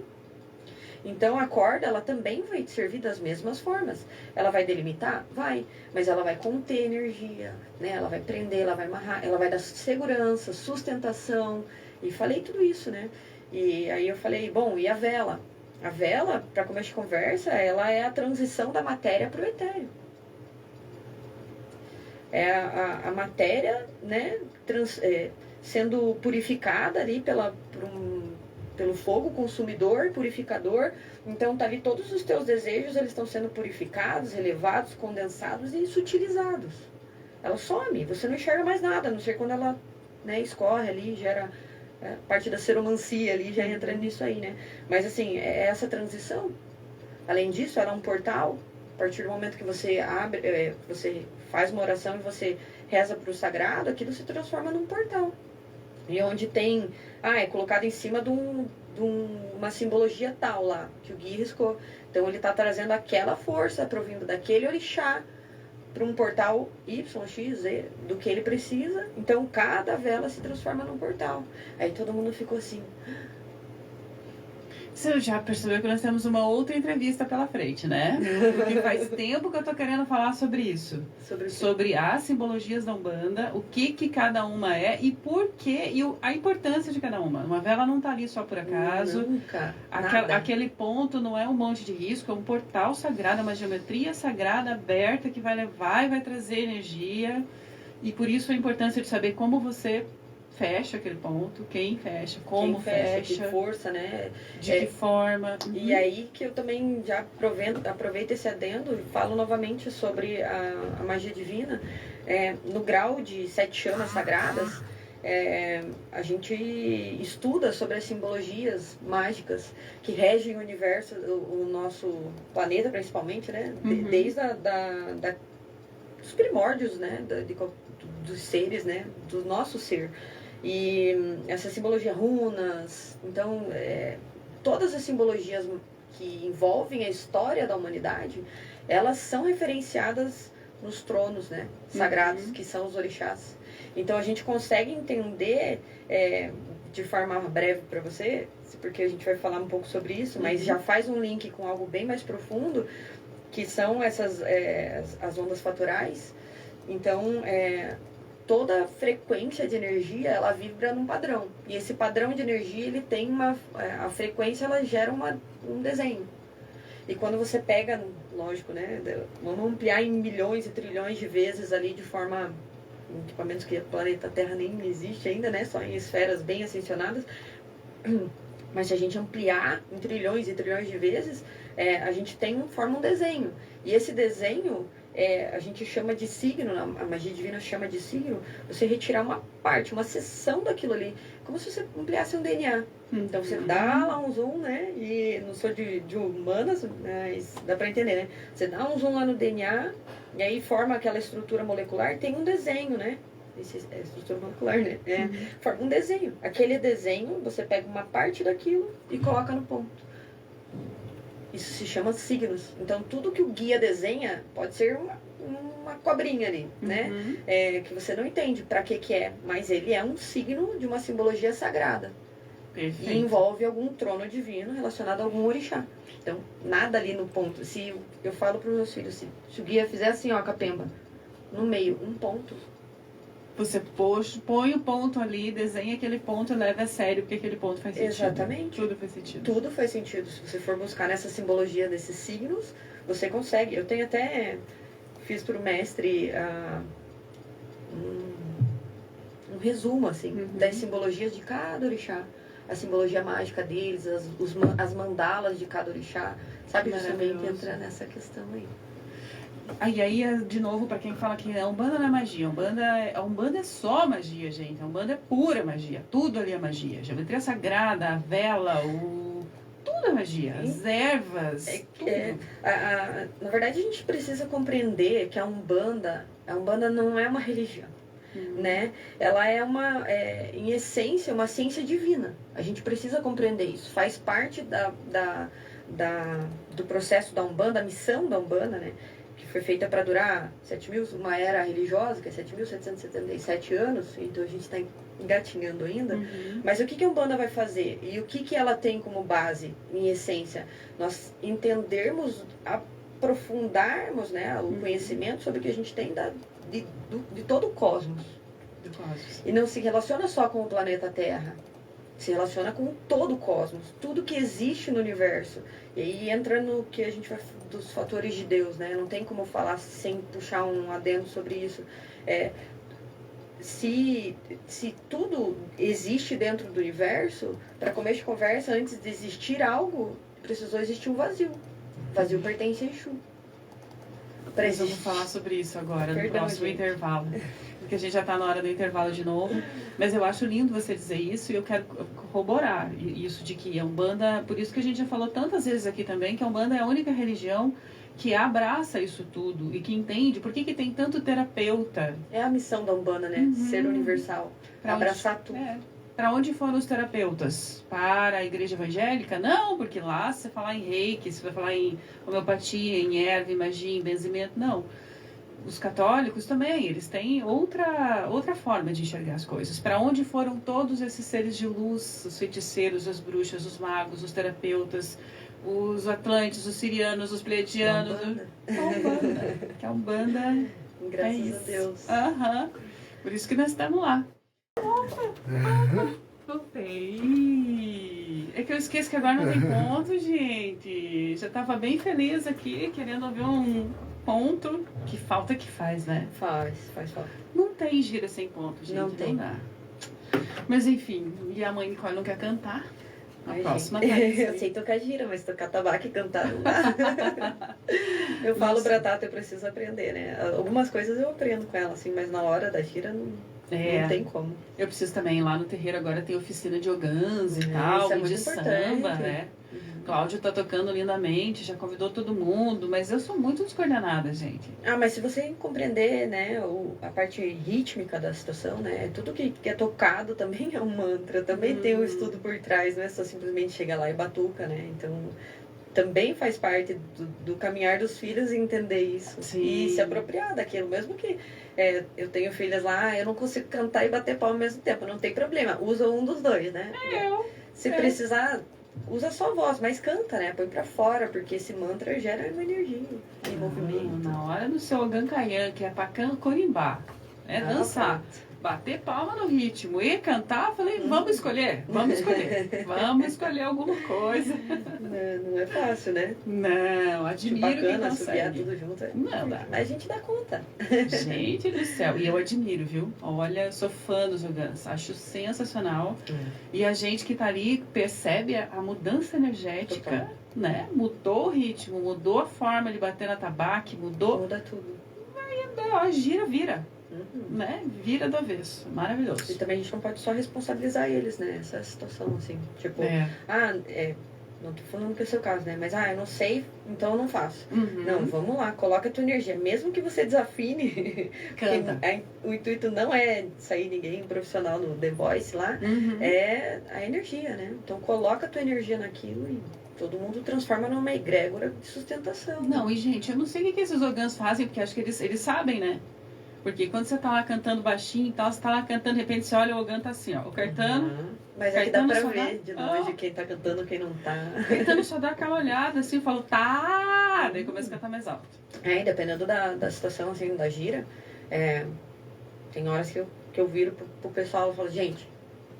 Então a corda, ela também vai servir das mesmas formas. Ela vai delimitar? Vai. Mas ela vai conter energia, né? Ela vai prender, ela vai amarrar, ela vai dar segurança, sustentação. E falei tudo isso, né? E aí eu falei, bom, e a vela? A vela, para começo de conversa, ela é a transição da matéria para o etéreo. É a matéria, né, sendo purificada ali pelo fogo consumidor, purificador. Então tá ali todos os teus desejos, eles estão sendo purificados, elevados, condensados e sutilizados. Ela some, você não enxerga mais nada, a não ser quando ela, né, escorre ali, gera parte da seromancia ali, já entra nisso aí, né? Mas assim, é essa transição. Além disso, ela é um portal. A partir do momento que você abre, você faz uma oração e você reza para o sagrado, aquilo se transforma num portal. E onde tem, é colocado em cima de uma simbologia tal lá, que o Gui riscou. Então ele está trazendo aquela força provindo daquele orixá para um portal Y, X, Z, do que ele precisa. Então cada vela se transforma num portal. Aí todo mundo ficou assim. Você já percebeu que nós temos uma outra entrevista pela frente, né? Porque faz tempo que eu tô querendo falar sobre isso. Sobre as simbologias da Umbanda, o que cada uma é e por quê, e a importância de cada uma. Uma vela não tá ali só por acaso. Nunca. Aquele ponto não é um monte de risco, é um portal sagrado, uma geometria sagrada aberta que vai levar e vai trazer energia. E por isso a importância de saber como você fecha aquele ponto, quem fecha, como fecha, que força, né? De que forma. E aí que eu também já aproveito esse adendo e falo novamente sobre a magia divina. No grau de 7 chamas sagradas, a gente estuda sobre as simbologias mágicas que regem o universo, o nosso planeta principalmente, né? Desde dos primórdios, né? Dos seres, né? Do nosso ser. E essa simbologia runas, então todas as simbologias que envolvem a história da humanidade, elas são referenciadas nos tronos, né, sagrados, que são os orixás. Então a gente consegue entender de forma breve para você, porque a gente vai falar um pouco sobre isso, mas já faz um link com algo bem mais profundo, que são essas as ondas fatorais. Então, toda frequência de energia, ela vibra num padrão. E esse padrão de energia, ele tem a frequência, ela gera um desenho. E quando você pega, lógico, né, vamos ampliar em milhões e trilhões de vezes ali de forma, em equipamentos que o planeta Terra nem existe ainda, né, só em esferas bem ascensionadas. Mas se a gente ampliar em trilhões e trilhões de vezes, a gente forma um desenho. E esse desenho, a gente chama de signo, a magia divina chama de signo, você retirar uma parte, uma seção daquilo ali, como se você ampliasse um DNA. Então você dá lá um zoom, né? E não sou de humanas, mas dá pra entender, né? Você dá um zoom lá no DNA, e aí forma aquela estrutura molecular, tem um desenho, né? Estrutura molecular, né? Forma um desenho. Aquele desenho, você pega uma parte daquilo e coloca no ponto. Isso se chama signos. Então, tudo que o guia desenha pode ser uma cobrinha ali, né? Que você não entende para que é, mas ele é um signo de uma simbologia sagrada. Perfeito. E envolve algum trono divino relacionado a algum orixá. Então, nada ali no ponto. Se eu falo para os meus filhos, se o guia fizer assim, ó, capemba, no meio, um ponto. Você põe o ponto ali, desenha aquele ponto e leva a sério, porque aquele ponto faz sentido. Exatamente. Tudo faz sentido. Tudo faz sentido. Se você for buscar nessa simbologia desses signos, você consegue. Eu tenho até... Fiz para o mestre um resumo, assim, das simbologias de cada orixá. A simbologia mágica deles, as mandalas de cada orixá. Sabe, justamente entra nessa questão aí. Aí, de novo, para quem fala que a Umbanda não é magia, a Umbanda é só magia, gente. A Umbanda é pura magia. Tudo ali é magia. Geometria sagrada, a vela, tudo é magia. As ervas, tudo. Na verdade, a gente precisa compreender que a Umbanda não é uma religião. Né? Ela é em essência, uma ciência divina. A gente precisa compreender isso. Faz parte do processo da Umbanda, a missão da Umbanda, né? Que foi feita para durar uma era religiosa, que é 7.777 anos, então a gente está engatinhando ainda. Mas o que a Umbanda vai fazer? E o que ela tem como base, em essência? Nós entendermos, aprofundarmos, né, o conhecimento sobre o que a gente tem de todo o cosmos. E não se relaciona só com o planeta Terra. Se relaciona com todo o cosmos. Tudo que existe no universo. E aí entra no que a gente vai... dos fatores de Deus, né? Não tem como falar sem puxar um adendo sobre isso. Se tudo existe dentro do universo, para começo de conversa, antes de existir algo, precisou existir um vazio. O vazio pertence a Exu. Nós vamos falar sobre isso agora, no próximo intervalo. Porque a gente já está na hora do intervalo de novo. Mas eu acho lindo você dizer isso e eu quero corroborar isso de que a Umbanda... Por isso que a gente já falou tantas vezes aqui também, que a Umbanda é a única religião que abraça isso tudo e que entende por que tem tanto terapeuta. É a missão da Umbanda, né? Ser universal. Abraçar tudo. Para onde foram os terapeutas? Para a igreja evangélica? Não, porque lá se você falar em reiki, se você falar em homeopatia, em erva, em magia, em benzimento, não. Os católicos também, eles têm outra forma de enxergar as coisas. Para onde foram todos esses seres de luz, os feiticeiros, as bruxas, os magos, os terapeutas, os atlantes, os sirianos, os pleiadianos? Que a Umbanda Graças a Deus. Por isso que nós estamos lá. Voltei. É que eu esqueço que agora não tem ponto, gente. Já tava bem feliz aqui, querendo ouvir um ponto. Que falta que faz, né? Faz falta. Não tem gira sem ponto, gente. Não tem. Não dá. Mas enfim, e a mãe Nicole não quer cantar? A próxima eu sei tocar gira, mas tocar tabaco e cantar não dá. Eu falo pra Tata, eu preciso aprender, né? Algumas coisas eu aprendo com ela, assim, mas na hora da gira não tem como. Eu preciso também, lá no terreiro agora tem oficina de ogãs e tal, isso é de samba, né? Cláudio tá tocando lindamente, já convidou todo mundo, mas eu sou muito descoordenada, gente. Mas se você compreender, né, a parte rítmica da situação, né, tudo que é tocado também é um mantra, também tem um estudo por trás, não é só simplesmente chegar lá e batuca, né, então também faz parte do caminhar dos filhos entender isso. Sim. E se apropriar daquilo. Mesmo que eu tenho filhas lá, eu não consigo cantar e bater palma ao mesmo tempo. Não tem problema. Usa um dos dois, né? Se precisar, usa só a voz, mas canta, né? Põe pra fora, porque esse mantra gera uma energia e movimento. Na hora do seu Ogankayan, que é pra corimbar, dançar. Bater palma no ritmo e cantar, falei, vamos escolher. Vamos escolher alguma coisa. Não é fácil, né? Não, admiro bacana, quem consegue. Tudo junto. Não dá. A gente dá conta. Gente do céu. E eu admiro, viu? Olha, eu sou fã dos Ogans. Acho sensacional. E a gente que tá ali percebe a mudança energética, Total. né? Mudou o ritmo, mudou a forma de bater na tabaque, mudou. Muda tudo. Aí, gira, vira. Né? Vira do avesso. Maravilhoso. E também a gente não pode só responsabilizar eles, né? Essa situação, assim. Tipo, não tô falando que é o seu caso, né? Mas, eu não sei, então eu não faço. Não, vamos lá, coloca a tua energia. Mesmo que você desafine, canta. O intuito não é sair ninguém profissional no The Voice lá, é a energia, né? Então coloca a tua energia naquilo e todo mundo transforma numa egrégora de sustentação. Não, e gente, eu não sei o que esses Ogans fazem, porque acho que eles sabem, né? Porque quando você tá lá cantando baixinho e tal, você tá lá cantando, de repente você olha o Ogan tá assim, ó. O Caetano. Mas aqui dá pra ver de longe quem tá cantando, quem não tá. O Caetano só dá aquela olhada assim, fala, tá! Daí começa a cantar mais alto. Dependendo da situação, assim, da gira, tem horas que eu viro pro pessoal e falo, gente,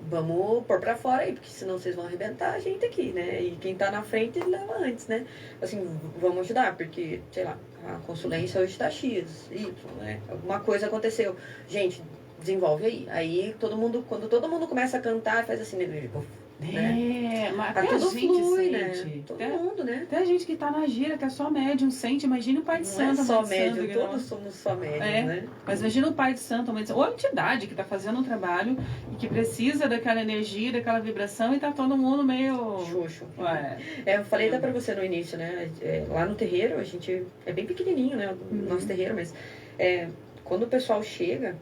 vamos pôr pra fora aí, porque senão vocês vão arrebentar a gente aqui, né? E quem tá na frente leva antes, né? Assim, vamos ajudar, porque, sei lá, a consulência hoje tá X, Y, né? Alguma coisa aconteceu. Gente, desenvolve aí. Aí quando todo mundo começa a cantar, faz assim, né? Mas tá tudo gente flui, sente. né? Todo mundo, né? Até a gente que tá na gira, que é só médium, sente. Imagina o pai de santo, Não é só médium, médium, todos somos só médium, né? Mas imagina o pai de santo, ou a entidade que tá fazendo um trabalho e que precisa daquela energia, daquela vibração e tá todo mundo meio... Xoxo. Eu falei até pra você no início, né? Lá no terreiro, a gente é bem pequenininho, né? O nosso terreiro, mas quando o pessoal chega...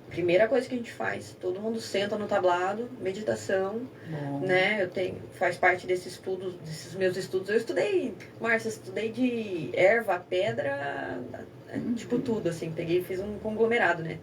Primeira coisa que a gente faz, todo mundo senta no tablado, meditação, né? Faz parte desses meus estudos. Eu estudei, Márcia, estudei de erva, pedra, tipo tudo, assim. Peguei e fiz um conglomerado, né?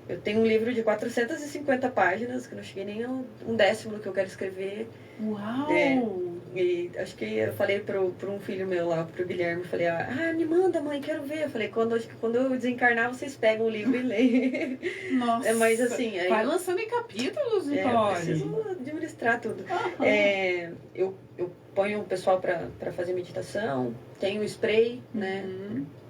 Eu tenho um livro de 450 páginas, que eu não cheguei nem a um décimo do que eu quero escrever. Uau! E acho que eu falei pro um filho meu lá, pro Guilherme, falei, me manda, mãe, quero ver. Eu falei, acho que quando eu desencarnar, vocês pegam o livro e leem. Nossa! Mas assim... Vai lançando em capítulos, eu preciso administrar tudo. Eu ponho o pessoal pra fazer meditação, tenho spray, né,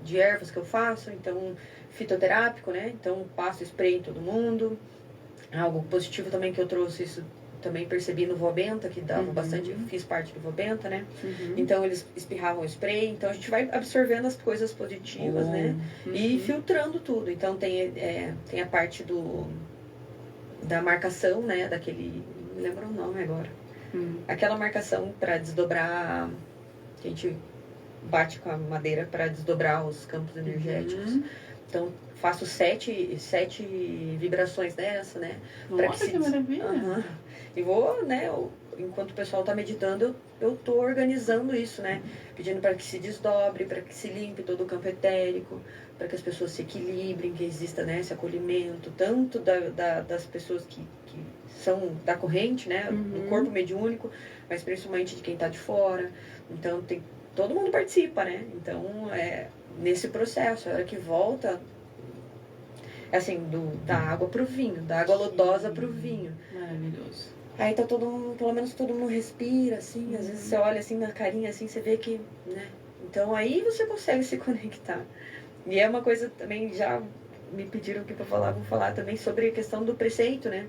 de ervas que eu faço, então, fitoterápico, né, então passo spray em todo mundo. Algo positivo também que eu trouxe, isso também percebi no Vobenta, que dava bastante, fiz parte do Vobenta, né? Então eles espirravam spray, então a gente vai absorvendo as coisas positivas, né? E filtrando tudo. Então tem a parte da marcação, né? Daquele, não me lembro o nome agora. Aquela marcação para desdobrar, que a gente bate com a madeira para desdobrar os campos energéticos. Então, faço 7 vibrações dessa, né? Nossa, que maravilha! E vou, né? Enquanto o pessoal está meditando, eu tô organizando isso, né? Pedindo para que se desdobre, para que se limpe todo o campo etérico, para que as pessoas se equilibrem, que exista, né, esse acolhimento, tanto das pessoas que são da corrente, né? Do corpo mediúnico, mas principalmente de quem está de fora. Então, todo mundo participa, né? Então, nesse processo, a hora que volta, assim, da água pro vinho, da água lodosa pro vinho. Maravilhoso. Aí tá pelo menos todo mundo respira, assim, às vezes você olha assim na carinha, assim, você vê que, né? Então aí você consegue se conectar. E é uma coisa também, já me pediram aqui pra falar, vou falar também sobre a questão do preceito, né?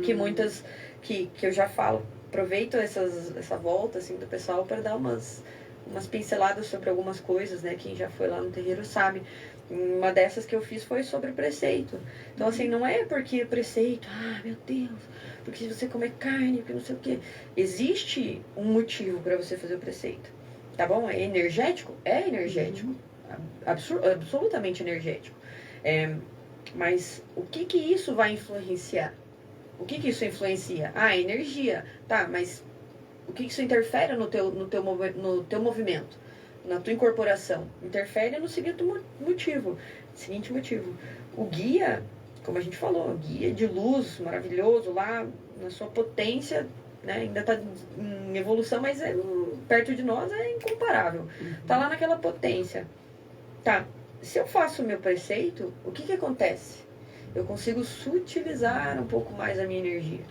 Que muitas, que eu já falo, aproveito essa volta, assim, do pessoal para dar umas pinceladas sobre algumas coisas, né? Quem já foi lá no terreiro sabe. Uma dessas que eu fiz foi sobre o preceito. Então, assim, não é porque o preceito, meu Deus, porque se você comer carne, porque não sei o quê. Existe um motivo para você fazer o preceito, tá bom? É energético? É energético. Absolutamente energético. Mas o que isso vai influenciar? O que isso influencia? Energia. Tá, mas o que isso interfere no teu movimento, na tua incorporação? Interfere no seguinte motivo. O guia, como a gente falou, guia de luz, maravilhoso, lá na sua potência, né? Ainda está em evolução, mas perto de nós é incomparável. Tá lá naquela potência. Tá, se eu faço o meu preceito, o que acontece? Eu consigo sutilizar um pouco mais a minha energia.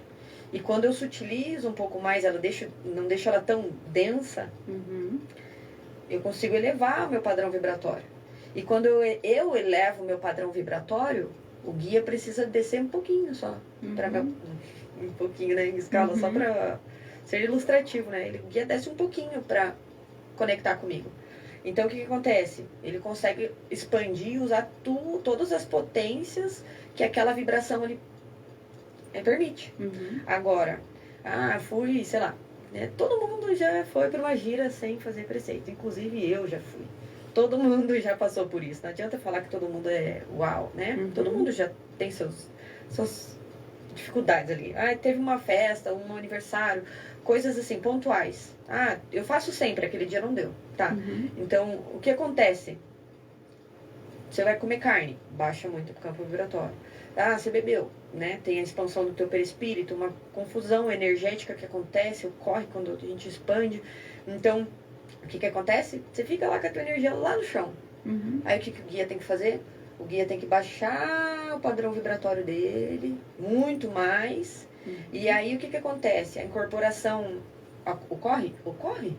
E quando eu sutilizo um pouco mais, não deixo ela tão densa, eu consigo elevar o meu padrão vibratório. E quando eu elevo o meu padrão vibratório, o guia precisa descer um pouquinho só. Um pouquinho, né, em escala, só para ser ilustrativo, né? O guia desce um pouquinho para conectar comigo. Então, o que acontece? Ele consegue expandir e usar todas as potências que aquela vibração ali permite. Agora, fui, sei lá, né? Todo mundo já foi para uma gira sem fazer preceito. Inclusive, eu já fui. Todo mundo já passou por isso. Não adianta falar que todo mundo é uau, né? Todo mundo já tem suas dificuldades ali. Teve uma festa, um aniversário, coisas assim, pontuais. Eu faço sempre, aquele dia não deu, tá? Então, o que acontece? Você vai comer carne, baixa muito o campo vibratório. Você bebeu, né? Tem a expansão do teu perispírito, uma confusão energética que acontece, ocorre quando a gente expande. Então, o que acontece? Você fica lá com a tua energia lá no chão. Aí o que o guia tem que fazer? O guia tem que baixar o padrão vibratório dele, muito mais. E aí o que acontece? A incorporação ocorre? Ocorre.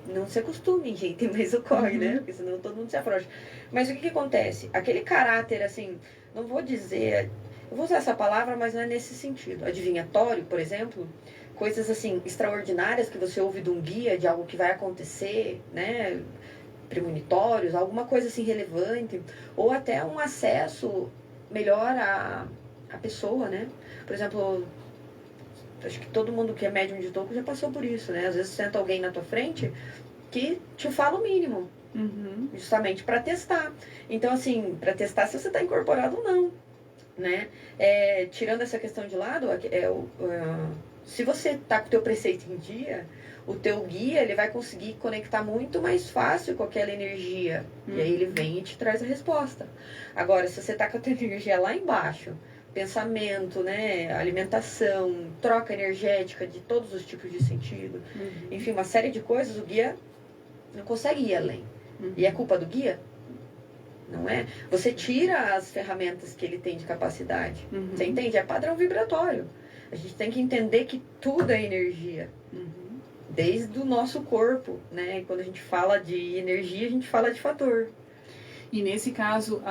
Não se acostumem, gente, mas ocorre, né? Porque senão todo mundo se afrouxa. Mas o que acontece? Aquele caráter, assim, não vou dizer... Eu vou usar essa palavra, mas não é nesse sentido. Adivinhatório, por exemplo, coisas, assim, extraordinárias que você ouve de um guia, de algo que vai acontecer, né? Premonitórios, alguma coisa, assim, relevante. Ou até um acesso melhor à pessoa, né? Por exemplo... Acho que todo mundo que é médium de toco já passou por isso, né? Às vezes senta alguém na tua frente que te fala o mínimo. Justamente para testar. Então, assim, para testar se você está incorporado ou não, né? Tirando essa questão de lado, se você está com o teu preceito em dia, o teu guia, ele vai conseguir conectar muito mais fácil com aquela energia. E aí ele vem e te traz a resposta. Agora, se você está com a tua energia lá embaixo, pensamento, né, alimentação, troca energética de todos os tipos de sentido, enfim, uma série de coisas, o guia não consegue ir além. E é culpa do guia? Não é? Você tira as ferramentas que ele tem de capacidade. Você entende? É padrão vibratório. A gente tem que entender que tudo é energia. Desde o nosso corpo, né? E quando a gente fala de energia, a gente fala de fator. E nesse caso,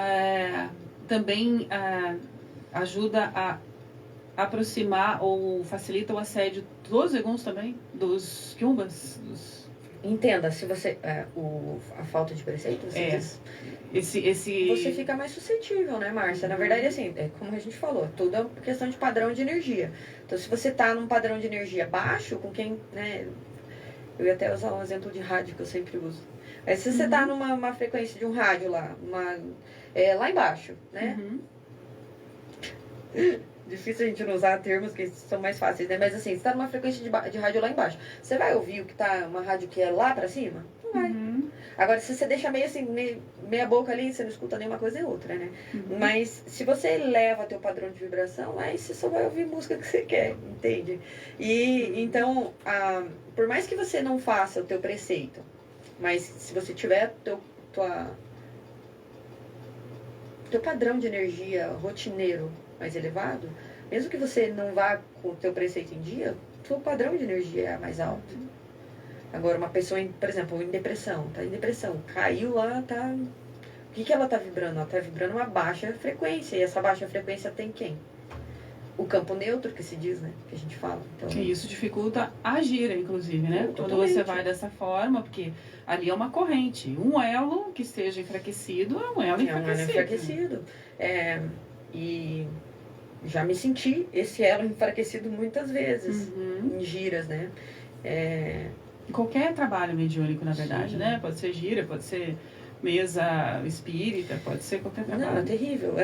também... ajuda a aproximar ou facilita o assédio dos eguns também? Dos quiumbas? Entenda, se você... a falta de preceito, você diz? Você fica mais suscetível, né, Márcia? Na verdade, assim, como a gente falou, tudo é questão de padrão de energia. Então, se você tá num padrão de energia baixo, com quem, né... Eu ia até usar um exemplo de rádio que eu sempre uso. Mas se você tá numa frequência de um rádio lá, lá embaixo, né? Difícil a gente não usar termos que são mais fáceis, né? Mas assim, você tá numa frequência de rádio lá embaixo. Você vai ouvir o que tá uma rádio que é lá pra cima? Não vai. Agora, se você deixa meio assim, meia boca ali, você não escuta nenhuma coisa e outra, né? Mas se você eleva teu padrão de vibração, aí você só vai ouvir música que você quer, entende? E então, por mais que você não faça o teu preceito, mas se você tiver teu padrão de energia rotineiro mais elevado, mesmo que você não vá com o teu preceito em dia, o teu padrão de energia é mais alto. Agora, uma pessoa, por exemplo, em depressão, tá em depressão, caiu lá, tá... O que ela tá vibrando? Ela tá vibrando uma baixa frequência, e essa baixa frequência tem quem? O campo neutro, que se diz, né? Que a gente fala. Então... E isso dificulta a gira, inclusive, né? Quando você vai dessa forma, porque ali é uma corrente. Um elo que esteja enfraquecido é um elo enfraquecido. E já me senti esse elo enfraquecido muitas vezes em giras, né? Qualquer trabalho mediúnico, na verdade, né? Pode ser gira, pode ser mesa espírita, pode ser qualquer trabalho. Não, é terrível.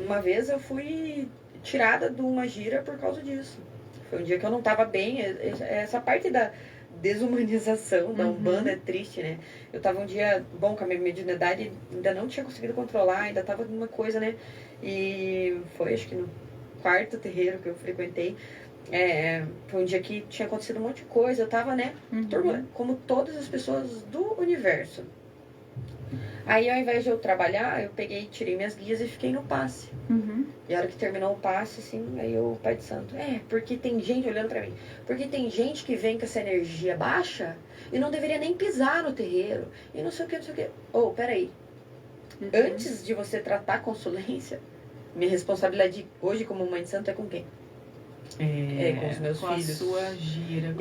Uma vez eu fui tirada de uma gira por causa disso. Foi um dia que eu não tava bem. Essa parte da desumanização da Umbanda é triste, né? Eu tava um dia, bom, com a minha mediunidade, ainda não tinha conseguido controlar, ainda tava numa coisa, né? E foi, acho que no quarto terreiro que eu frequentei, foi um dia que tinha acontecido um monte de coisa, eu tava, né, como todas as pessoas do universo. Aí, ao invés de eu trabalhar, eu peguei, tirei minhas guias e fiquei no passe. E a hora que terminou o passe, assim, aí o Pai de Santo, porque tem gente olhando pra mim, porque tem gente que vem com essa energia baixa e não deveria nem pisar no terreiro, e não sei o que, não sei o que. Peraí. Antes de você tratar a consulência, minha responsabilidade hoje como Mãe de Santo é com quem? Com os meus filhos. A sua gira.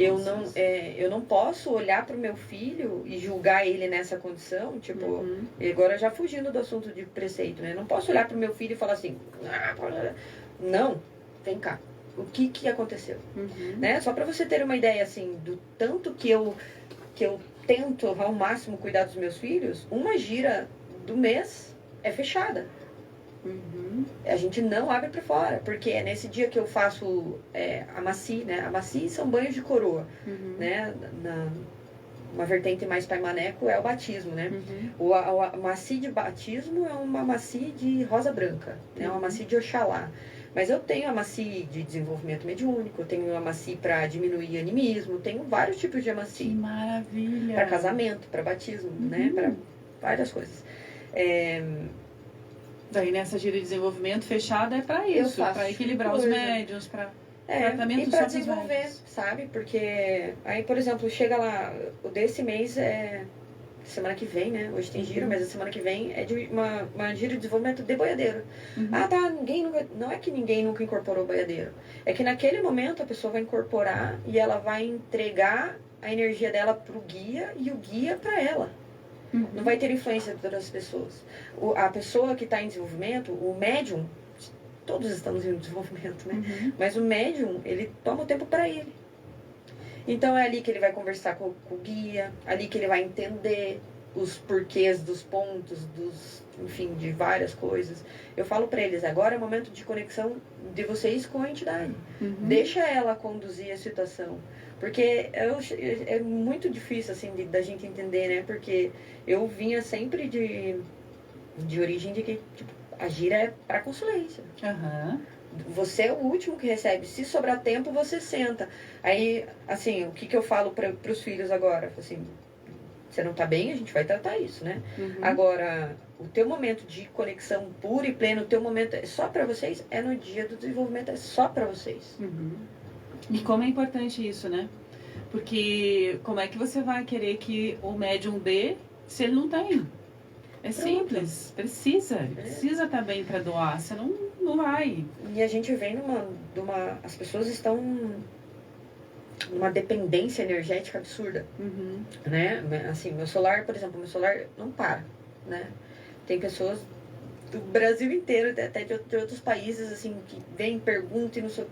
Eu não posso olhar pro meu filho e julgar ele nessa condição, tipo, agora já fugindo do assunto de preceito, né? Eu não posso olhar pro meu filho e falar assim, não, vem cá, o que aconteceu? Né? Só pra você ter uma ideia, assim, do tanto que eu tento ao máximo cuidar dos meus filhos, uma gira do mês é fechada. A gente não abre para fora, porque é nesse dia que eu faço a maci, né? A maci são banhos de coroa, né? Uma vertente mais pai maneco é o batismo, né? A maci de batismo é uma maci de rosa branca, né? Uma maci de Oxalá. Mas eu tenho a maci de desenvolvimento mediúnico, eu tenho a maci para diminuir animismo, tenho vários tipos de maci. Que maravilha! Para casamento, para batismo, né? Para várias coisas. Daí nessa gira de desenvolvimento fechada é para isso, para equilibrar os médiuns, para tratamento e para desenvolver, sabe? Porque aí, por exemplo, chega lá, o desse mês semana que vem, né? Hoje tem gira, mas a semana que vem é de uma gira de desenvolvimento de boiadeiro. Não é que ninguém nunca incorporou boiadeiro. É que naquele momento a pessoa vai incorporar e ela vai entregar a energia dela pro guia e o guia para ela. Não vai ter influência de todas as pessoas. A pessoa que está em desenvolvimento, o médium, todos estamos em desenvolvimento, né? Mas o médium, ele toma o tempo para ele. Então é ali que ele vai conversar com o guia, ali que ele vai entender os porquês dos pontos, enfim, de várias coisas. Eu falo para eles, agora é o momento de conexão de vocês com a entidade. Deixa ela conduzir a situação. Porque é muito difícil, assim, da gente entender, né? Porque eu vinha sempre de origem de que, tipo, a gira é para consulência. Você é o último que recebe. Se sobrar tempo, você senta. Aí, assim, o que eu falo para os filhos agora? Assim, você não tá bem, a gente vai tratar isso, né? Agora, o teu momento de conexão pura e plena, o teu momento é só para vocês, é no dia do desenvolvimento, é só para vocês. E como é importante isso, né? Porque como é que você vai querer que o médium dê se ele não tem? É simples, precisa estar bem para doar, senão não vai. E a gente vem as pessoas estão numa dependência energética absurda, né? Assim, meu celular, por exemplo, não para, né? Tem pessoas do Brasil inteiro, até de outros países, assim, que vem, perguntam e não sei o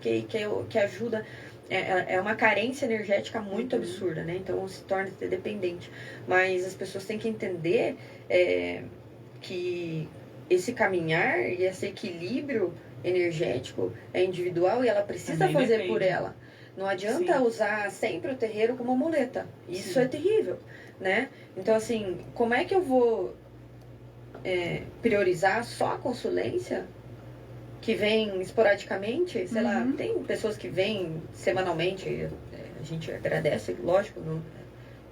que ajuda. É uma carência energética muito absurda, né? Então se torna dependente. Mas as pessoas têm que entender que esse caminhar e esse equilíbrio energético é individual e ela precisa também fazer depende. por ela. Não adianta usar sempre o terreiro como muleta. Isso é terrível, né? Então, assim, como é que eu vou priorizar só a consulência que vem esporadicamente? Sei lá, tem pessoas que vêm semanalmente, a gente agradece, lógico,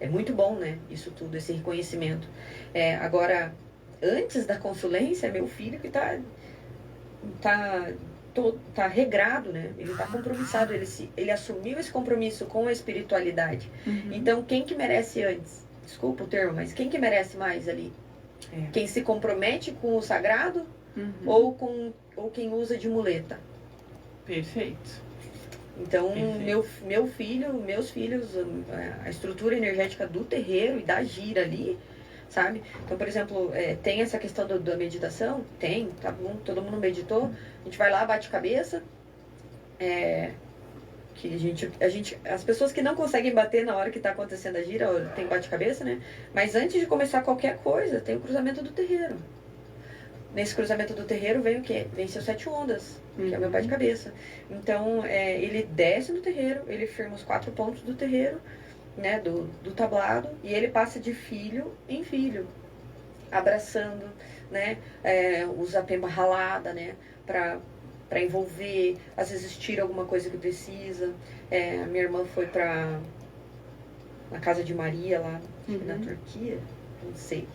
é muito bom, né? Isso tudo, esse reconhecimento. Agora, antes da consulência, é meu filho que tá regrado, né? Ele tá compromissado, ele assumiu esse compromisso com a espiritualidade. Então, quem que merece antes? Desculpa o termo, mas quem que merece mais ali? Quem se compromete com o sagrado ou quem usa de muleta? Perfeito. Então, meus filhos, a estrutura energética do terreiro e da gira ali, sabe? Então, por exemplo, tem essa questão da meditação? Tem, tá bom, todo mundo meditou. A gente vai lá, bate cabeça. Que as pessoas que não conseguem bater na hora que está acontecendo a gira, tem bate-cabeça, né? Mas antes de começar qualquer coisa, tem o cruzamento do terreiro. nesse cruzamento do terreiro vem o quê? Vem seus 7 ondas, que é o meu pai de cabeça. Então, ele desce no terreiro, ele firma os 4 pontos do terreiro, né, do tablado, e ele passa de filho em filho, abraçando, né, usa a pemba ralada, né, para envolver, às vezes tira alguma coisa que precisa. A minha irmã foi na casa de Maria, lá na Turquia, não sei,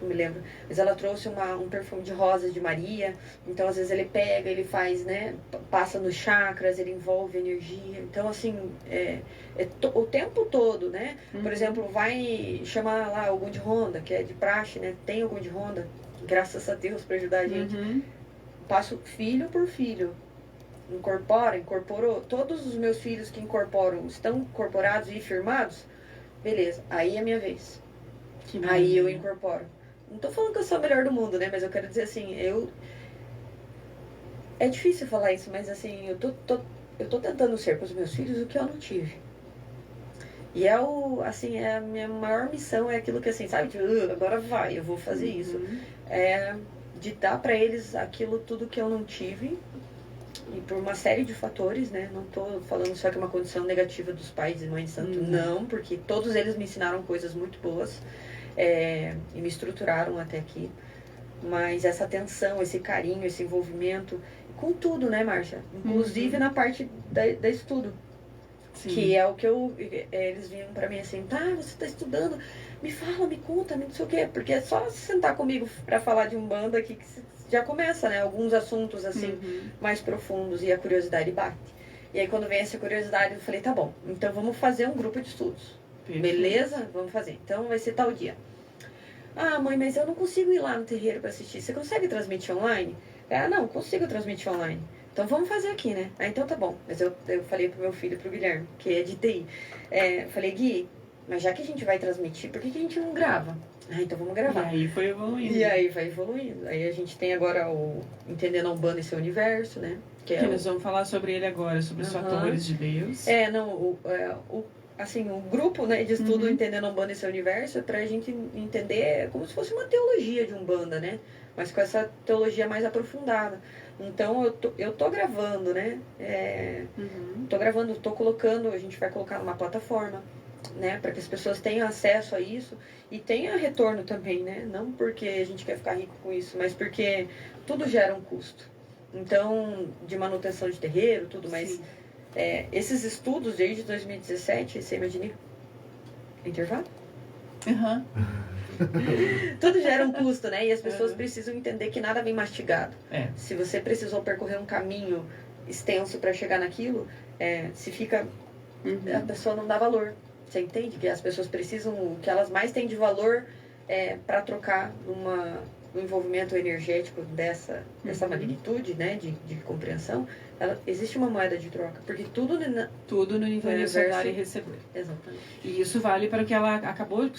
não me lembro. Mas ela trouxe um perfume de rosas de Maria. Então, às vezes, ele pega, ele faz, né? Passa nos chakras, ele envolve energia. Então, assim, o tempo todo, né? Por exemplo, vai chamar lá algum de Ronda, que é de praxe, né? Tem algum de Ronda, graças a Deus, para ajudar a gente. Passo filho por filho. Incorporou. Todos os meus filhos que incorporam estão incorporados e firmados. Beleza, aí é a minha vez. Aí eu incorporo. Não tô falando que eu sou a melhor do mundo, né? Mas eu quero dizer assim, é difícil falar isso, mas assim, eu tô tentando ser para os meus filhos o que eu não tive. E assim, a minha maior missão é aquilo que assim, sabe? Tipo, agora vai, eu vou fazer isso. De dar para eles aquilo tudo que eu não tive. E por uma série de fatores, né? Não tô falando só que é uma condição negativa dos pais e mães de santo, não, porque todos eles me ensinaram coisas muito boas e me estruturaram até aqui. Mas essa atenção, esse carinho, esse envolvimento, com tudo, né, Márcia? Inclusive na parte da estudo. Sim. Que é o que eles vinham pra mim assim, tá, você tá estudando, me fala, me conta, não sei o quê. Porque é só sentar comigo pra falar de Umbanda que já começa, né? Alguns assuntos, assim, mais profundos e a curiosidade bate. E aí, quando vem essa curiosidade, eu falei, tá bom, então vamos fazer um grupo de estudos. Beleza? Vamos fazer. Então, vai ser tal dia. Ah, mãe, mas eu não consigo ir lá no terreiro pra assistir. Você consegue transmitir online? Não, consigo transmitir online. Então, vamos fazer aqui, né? Então, tá bom. Mas eu falei pro meu filho, pro Guilherme, que é de TI. Falei, Gui, mas já que a gente vai transmitir, por que a gente não grava? Então vamos gravar. E aí foi evoluindo. E aí vai evoluindo. Aí a gente tem agora o Entendendo a Umbanda e Seu Universo, né? Que nós vamos falar sobre ele agora, sobre os fatores de Deus. Assim, o grupo, né, de estudo Entendendo a Umbanda e Seu Universo é pra gente entender como se fosse uma teologia de Umbanda, né? Mas com essa teologia mais aprofundada. Então eu tô gravando, né? Tô gravando, tô colocando, a gente vai colocar numa plataforma, né, para que as pessoas tenham acesso a isso e tenha retorno também, né? Não porque a gente quer ficar rico com isso, mas porque tudo gera um custo. Então, de manutenção de terreiro, tudo, mas esses estudos desde 2017, você imagina? Intervalo? Tudo gera um custo, né? E as pessoas precisam entender que nada vem mastigado. Se você precisou percorrer um caminho extenso para chegar naquilo, se fica... a pessoa não dá valor. Você entende? Que as pessoas precisam, o que elas mais têm de valor para trocar um envolvimento energético dessa magnitude, né, de compreensão. Existe uma moeda de troca, porque tudo no universo é dar e receber. Exatamente. E isso vale para o que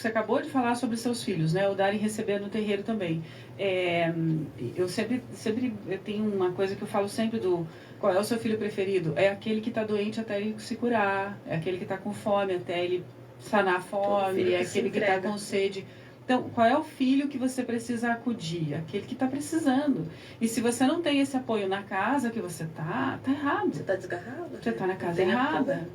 você acabou de falar sobre seus filhos, né? O dar e receber no terreiro também. Eu sempre eu tenho uma coisa que eu falo sempre qual é o seu filho preferido? É aquele que está doente até ele se curar, é aquele que está com fome até ele sanar a fome, é aquele que está com sede. Então, qual é o filho que você precisa acudir? Aquele que está precisando. E se você não tem esse apoio na casa que você tá errado. Você está desgarrado. Você está na casa errada.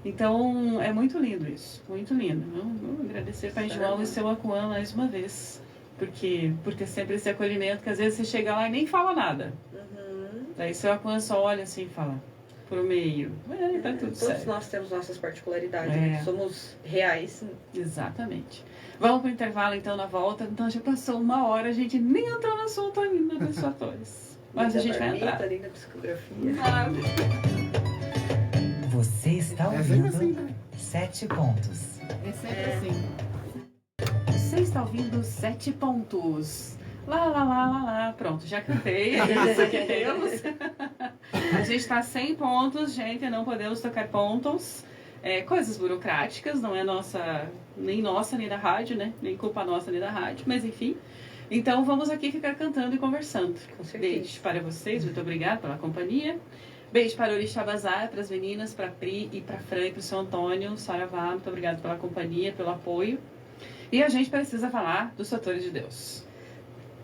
Então, é muito lindo isso. Muito lindo. Vamos agradecer Pai João e seu Acuã mais uma vez. Por ter sempre esse acolhimento, que às vezes você chega lá e nem fala nada. Daí seu Acuã só olha assim e fala pro meio. Tá tudo certo. Todos nós temos nossas particularidades. Somos reais. Exatamente. Vamos pro intervalo então na volta. Então já passou 1 hora, a gente nem entrou no assunto ainda dos fatores. Mas a gente vai entrar. Ali na psicografia. Você está ouvindo 7 pontos. É sempre assim. Você está ouvindo 7 pontos. Lá. Pronto, já cantei. Isso que temos. A gente está 100 pontos, gente. Não podemos tocar pontos. Coisas burocráticas, não é nem nossa, nem da rádio, né? Nem culpa nossa, nem da rádio. Mas enfim. Então vamos aqui ficar cantando e conversando. Beijo para vocês. Muito obrigada pela companhia. Beijo para o Orixá Bazar, para as meninas, para a Pri e para a Fran e para o seu Antônio. Saravá, muito obrigada pela companhia, pelo apoio. E a gente precisa falar dos fatores de Deus.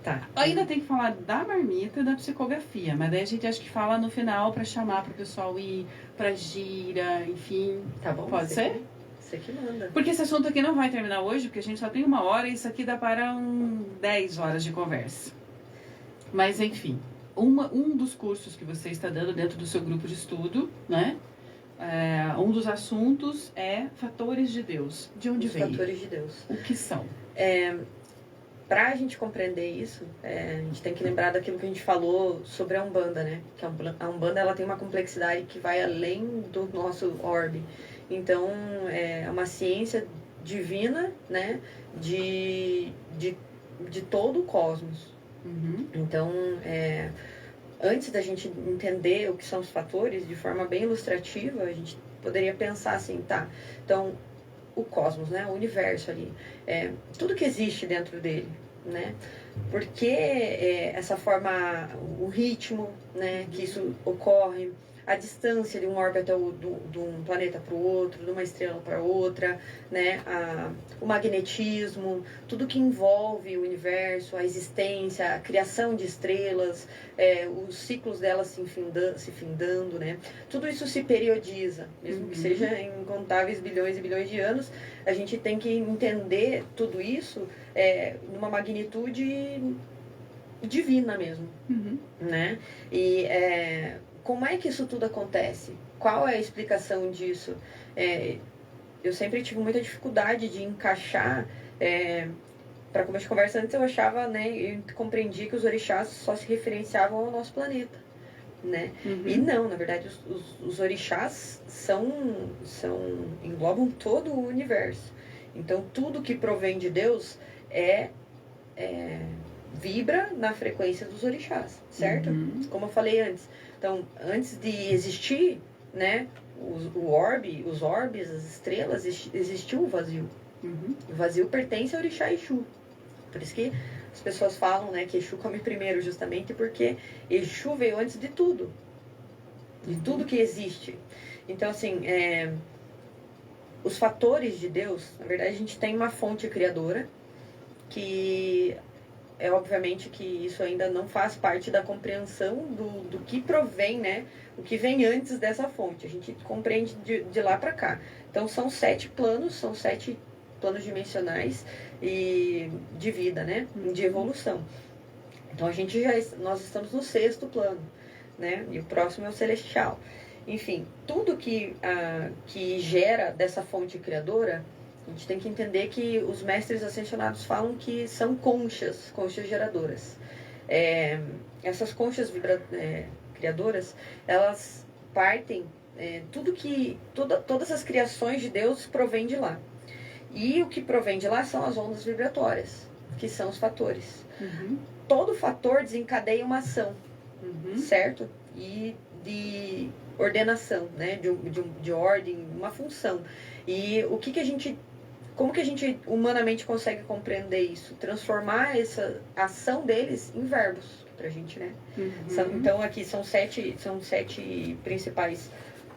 Tá. Ainda tem que falar da marmita e da psicografia, mas daí a gente acha que fala no final para chamar para o pessoal ir para gira, enfim. Tá bom? Pode ser? Você que manda. Porque esse assunto aqui não vai terminar hoje, porque a gente só tem 1 hora e isso aqui dá para 10 horas de conversa. Mas, enfim, um dos cursos que você está dando dentro do seu grupo de estudo, né? Um dos assuntos é fatores de Deus. De onde veio? Fatores de Deus. O que são? Para a gente compreender isso, a gente tem que lembrar daquilo que a gente falou sobre a Umbanda, né? Que a Umbanda ela tem uma complexidade que vai além do nosso orbe. Então, é uma ciência divina, né? De todo o cosmos. Uhum. Então, antes da gente entender o que são os fatores, de forma bem ilustrativa, a gente poderia pensar assim, tá? Então, o cosmos, né? O universo ali, tudo que existe dentro dele, né? Porque essa forma, o ritmo, né? Que isso ocorre, a distância de um orbe de um planeta para o outro, de uma estrela para outra, né? O magnetismo, tudo que envolve o universo, a existência, a criação de estrelas, os ciclos delas se findando, né? Tudo isso se periodiza, mesmo que seja em incontáveis bilhões e bilhões de anos, a gente tem que entender tudo isso numa magnitude divina mesmo, né? E como é que isso tudo acontece? Qual é a explicação disso? Eu sempre tive muita dificuldade de encaixar. Para começar a conversa antes, eu achava, né, eu compreendia que os orixás só se referenciavam ao nosso planeta, né? E não, na verdade, os orixás englobam todo o universo. Então, tudo que provém de Deus vibra na frequência dos orixás, certo? Como eu falei antes. Então, antes de existir, né, os orbes, as estrelas, existiu o vazio. O vazio pertence ao orixá Exu. Por isso que as pessoas falam, né, que Exu come primeiro, justamente porque Exu veio antes de tudo que existe. Então, assim, os fatores de Deus, na verdade, a gente tem uma fonte criadora que obviamente que isso ainda não faz parte da compreensão do que provém, né? O que vem antes dessa fonte. A gente compreende de lá para cá. Então, são 7 planos planos dimensionais e de vida, né? De evolução. Então, nós estamos no 6º plano, né? E o próximo é o celestial. Enfim, tudo que gera dessa fonte criadora, a gente tem que entender que os mestres ascensionados falam que são conchas geradoras. Essas conchas criadoras, elas partem, todas as criações de Deus provêm de lá. E o que provém de lá são as ondas vibratórias, que são os fatores. Todo fator desencadeia uma ação, certo? E de ordenação, né? De ordem, uma função. E como que a gente humanamente consegue compreender isso? Transformar essa ação deles em verbos pra gente, né? Então aqui são sete principais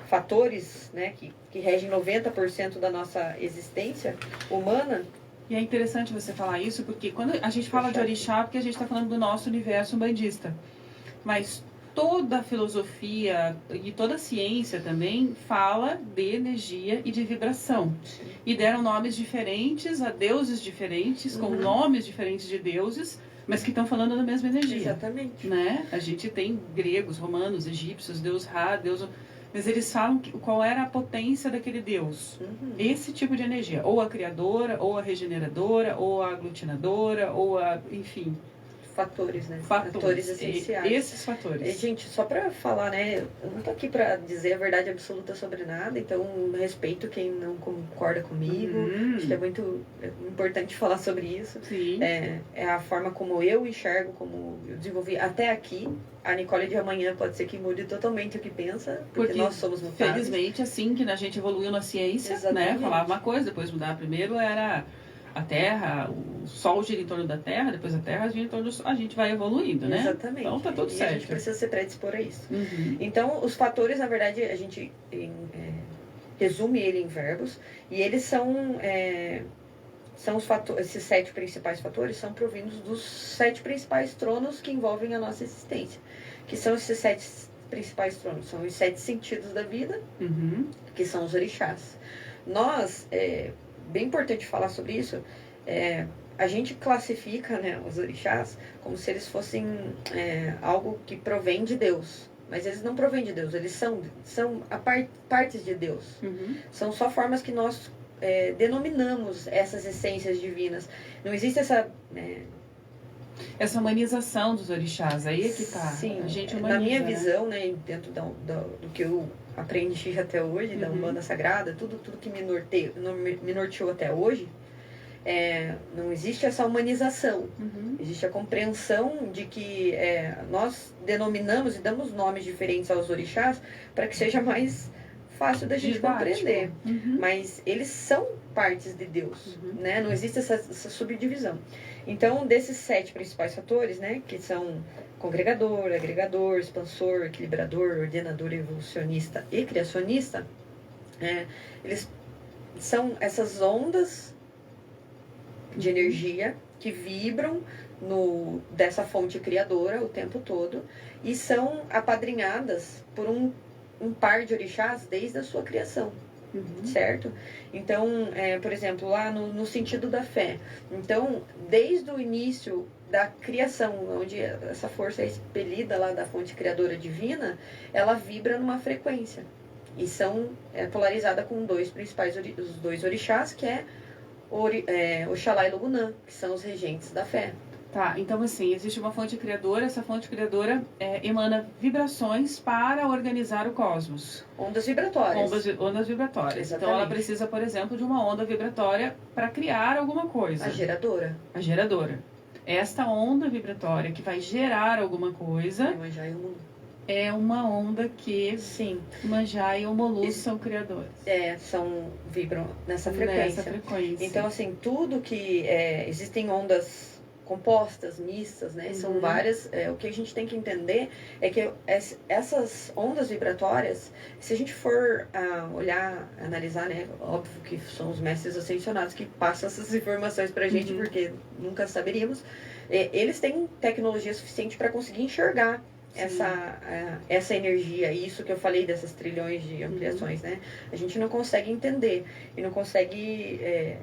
fatores, né? Que regem 90% da nossa existência humana. E é interessante você falar isso, porque quando a gente fala de orixá, porque a gente está falando do nosso universo umbandista. Mas toda a filosofia e toda a ciência também fala de energia e de vibração. Sim. E deram nomes diferentes a deuses diferentes, com nomes diferentes de deuses, mas que estão falando da mesma energia. Exatamente. Né? A gente tem gregos, romanos, egípcios, deus Ra, deus... Mas eles falam qual era a potência daquele deus. Esse tipo de energia. Ou a criadora, ou a regeneradora, ou a aglutinadora, ou a... Enfim... Fatores, né? Fatores essenciais. Esses fatores. Gente, só pra falar, né? Eu não tô aqui pra dizer a verdade absoluta sobre nada, então respeito quem não concorda comigo. Acho que é muito importante falar sobre isso. Sim. É a forma como eu enxergo, como eu desenvolvi até aqui. A Nicole de amanhã pode ser que mude totalmente o que pensa, porque nós somos mutáveis. Felizmente, assim que a gente evoluiu na ciência, né? Falava uma coisa, depois mudava. Primeiro era a Terra, o Sol gira em torno da Terra, depois a Terra gira em torno do Sol. A gente vai evoluindo, né? Exatamente. Então tá tudo certo. A gente precisa se predispor a isso. Então, os fatores, na verdade, a gente resume ele em verbos, e eles são são esses 7 principais fatores são provindos dos 7 principais tronos que envolvem a nossa existência. Que são esses 7 principais tronos? São os 7 sentidos da vida, que são os orixás. Nós, bem importante falar sobre isso, a gente classifica, né, os orixás como se eles fossem algo que provém de Deus. Mas eles não provêm de Deus, eles são partes de Deus. São só formas que nós denominamos essas essências divinas. Não existe essa humanização dos orixás, aí é que tá. Sim, a gente humaniza, na minha visão, né, dentro do que eu aprendi até hoje, da Umbanda Sagrada, tudo que me norteou até hoje, não existe essa humanização. Existe a compreensão de que nós denominamos e damos nomes diferentes aos orixás para que seja mais fácil da gente compreender. Mas eles são partes de Deus, né? Não existe essa subdivisão. Então, desses 7 principais fatores, né, que são congregador, agregador, expansor, equilibrador, ordenador, evolucionista e criacionista, eles são essas ondas de energia que vibram dessa fonte criadora o tempo todo e são apadrinhadas por um par de orixás desde a sua criação. Certo? Então, por exemplo, lá no sentido da fé. Então, desde o início da criação, onde essa força é expelida lá da fonte criadora divina, ela vibra numa frequência. E são polarizada com os 2 orixás, que Oxalá e Logunã, que são os regentes da fé. Tá, então assim, existe uma fonte criadora, essa fonte criadora emana vibrações para organizar o cosmos. Ondas vibratórias. Ondas vibratórias. Exatamente. Então ela precisa, por exemplo, de uma onda vibratória para criar alguma coisa. A geradora. A geradora. Esta onda vibratória que vai gerar alguma coisa é uma onda que sim, Iemanjá e Omolu são criadores. Vibram nessa frequência. Então, assim, tudo que existem ondas compostas, mistas, né? São várias. O que a gente tem que entender é que essas ondas vibratórias, se a gente for olhar, analisar, né? Óbvio que são os mestres ascensionados que passam essas informações pra gente, porque nunca saberíamos. Eles têm tecnologia suficiente para conseguir enxergar essa energia, isso que eu falei dessas trilhões de ampliações, né? A gente não consegue entender e não consegue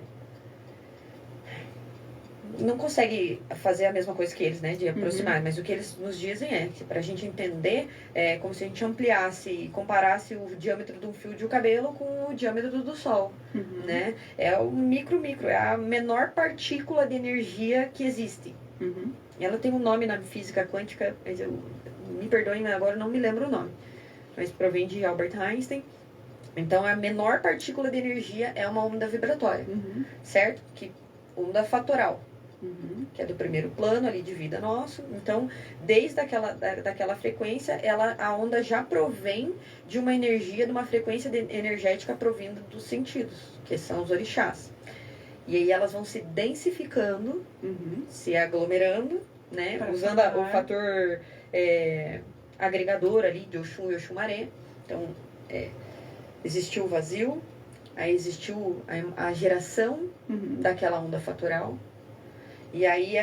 fazer a mesma coisa que eles, né? De aproximar, mas o que eles nos dizem é que pra gente entender é como se a gente ampliasse e comparasse o diâmetro de um fio de cabelo com o diâmetro do Sol, né? É o micro, é a menor partícula de energia que existe. Ela tem um nome na física quântica, mas me perdoem, mas agora não me lembro o nome. Mas provém de Albert Einstein. Então, a menor partícula de energia é uma onda vibratória, certo? Que onda fatoral, que é do primeiro plano ali de vida nosso. Então, desde daquela frequência, a onda já provém de uma energia, de uma frequência energética provinda dos sentidos, que são os orixás. E aí elas vão se densificando, se aglomerando, né? Usando o fator agregador ali de Oxum e Oxumaré. Então, existiu o vazio, aí existiu a geração daquela onda fatoral, e aí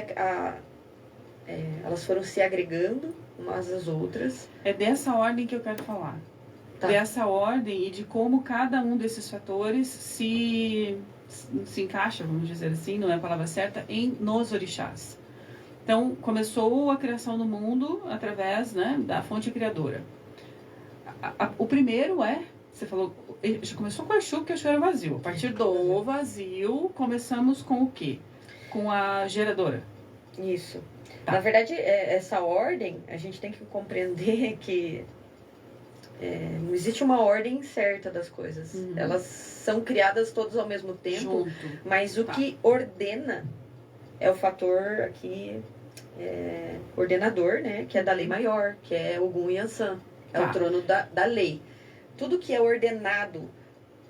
elas foram se agregando umas às outras. É dessa ordem que eu quero falar. Tá. Dessa ordem e de como cada um desses fatores se encaixa, vamos dizer assim, não é a palavra certa, nos orixás. Então, começou a criação do mundo através, né, da fonte criadora. O primeiro você falou, começou com a Exu, porque a Exu era vazio. A partir do vazio, começamos com o quê? Com a geradora. Isso. Tá. Na verdade, essa ordem, a gente tem que compreender que não existe uma ordem certa das coisas. Elas são criadas todas ao mesmo tempo, mas o que ordena é o fator aqui ordenador, né? Que é da lei maior, que é Ogum e Yansan. É o trono da lei. Tudo que é ordenado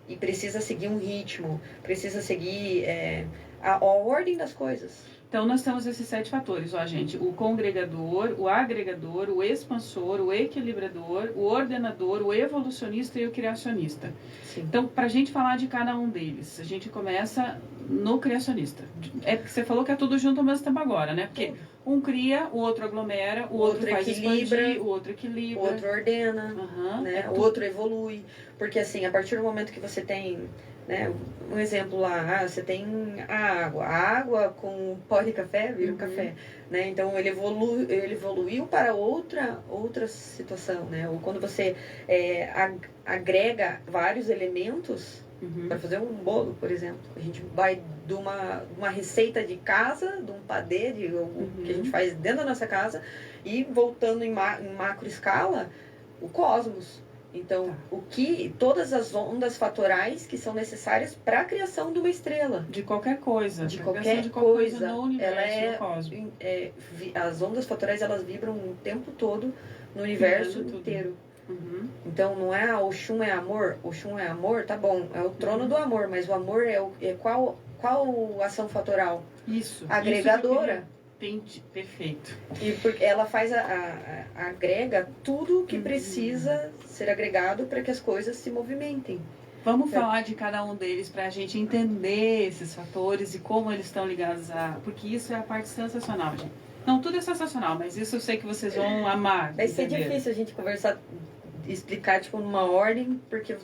e precisa seguir um ritmo, precisa seguir a ordem das coisas. Então, nós temos esses 7 fatores, ó, gente. O congregador, o agregador, o expansor, o equilibrador, o ordenador, o evolucionista e o criacionista. Sim. Então, para a gente falar de cada um deles, a gente começa no criacionista. É porque você falou que é tudo junto ao mesmo tempo agora, né? Porque um cria, o outro aglomera, o outro faz equilibra, expandir, o outro equilibra. O outro ordena, né? O outro evolui. Porque, assim, a partir do momento que você tem... Né? Um exemplo lá, você tem a água com pó de café, vira um café, né? Então ele evoluiu para outra situação, né? Ou quando você agrega vários elementos para fazer um bolo, por exemplo, a gente vai de uma receita de casa, de um padê que a gente faz dentro da nossa casa e voltando em macro escala, o cosmos. Então, todas as ondas fatorais que são necessárias para a criação de uma estrela. De qualquer coisa. De qualquer coisa. No universo, no cosmos. As ondas fatorais, elas vibram o tempo todo no universo inteiro. Então, não é Oxum é amor. Oxum é amor, tá bom. É o trono do amor, mas o amor é qual ação fatoral? Isso. Agregadora. Perfeito. E porque ela faz agrega tudo que precisa ser agregado para que as coisas se movimentem. Vamos falar de cada um deles para a gente entender esses fatores e como eles estão ligados porque isso é a parte sensacional, gente. Não, tudo é sensacional, mas isso eu sei que vocês vão amar. Vai ser difícil a gente conversar, explicar tipo numa ordem, porque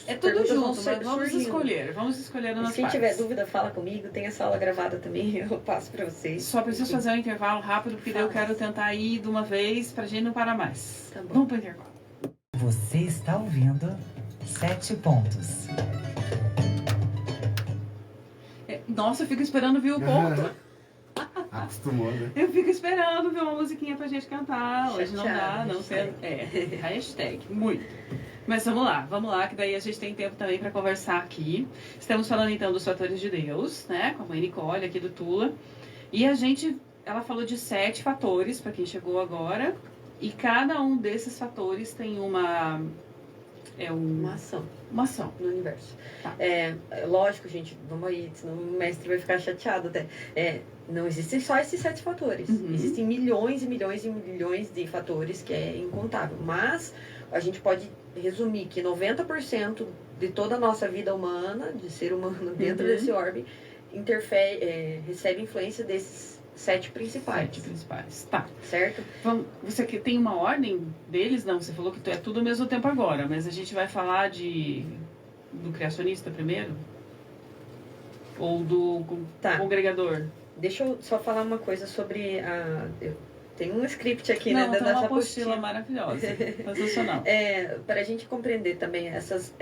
é tudo junto, mas vamos escolher umas quem tiver dúvida, fala comigo, tem essa aula gravada também, eu passo para vocês. Só preciso fazer um intervalo rápido, porque daí eu quero tentar ir de uma vez pra gente não parar mais. Tá bom. Vamos pro intervalo. Você está ouvindo 7 pontos. Nossa, eu fico esperando ver o ponto. Acostumou, né? Eu fico esperando ver uma musiquinha pra gente cantar. Hoje não dá, não hashtag. tem. Hashtag, muito. Mas vamos lá, que daí a gente tem tempo também pra conversar aqui. Estamos falando então dos fatores de Deus, né? Com a mãe Nicole aqui do Tula. E ela falou de 7 fatores pra quem chegou agora. E cada um desses fatores tem uma ação. Uma ação no universo. Tá. Lógico, gente, vamos aí, senão o mestre vai ficar chateado até. Não existem só esses 7 fatores. Existem milhões e milhões e milhões de fatores que é incontável. Mas a gente pode resumir que 90% de toda a nossa vida humana, de ser humano dentro desse orbe, recebe influência desses 7 principais. 7 principais, tá. Certo? Você que tem uma ordem deles? Não, você falou que é tudo ao mesmo tempo agora, mas a gente vai falar do criacionista primeiro? Ou do congregador? Deixa eu só falar uma coisa sobre tem um script aqui, né? Tem uma apostila maravilhosa, sensacional. Para a gente compreender também essas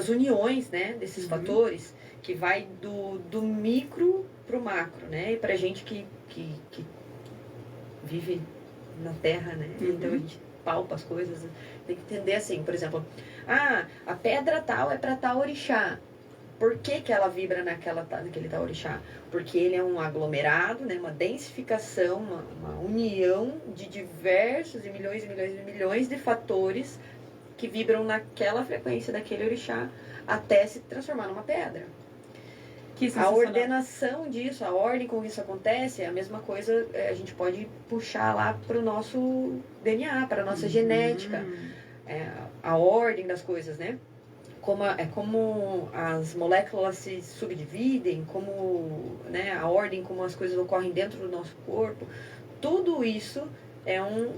uniões, né? Desses fatores, que vai do micro pro macro, né? E pra gente que vive na Terra, né? Então a gente palpa as coisas, tem que entender assim, por exemplo, a pedra tal é para tal orixá. Por que ela vibra naquele tal orixá? Porque ele é um aglomerado, né? Uma densificação, uma união de diversos e milhões e milhões e milhões de fatores que vibram naquela frequência daquele orixá até se transformar numa pedra. A ordenação disso, a ordem como isso acontece, é a mesma coisa, a gente pode puxar lá para o nosso DNA, para a nossa genética, a ordem das coisas, né? Como as moléculas se subdividem, como, né, a ordem como as coisas ocorrem dentro do nosso corpo, tudo isso é um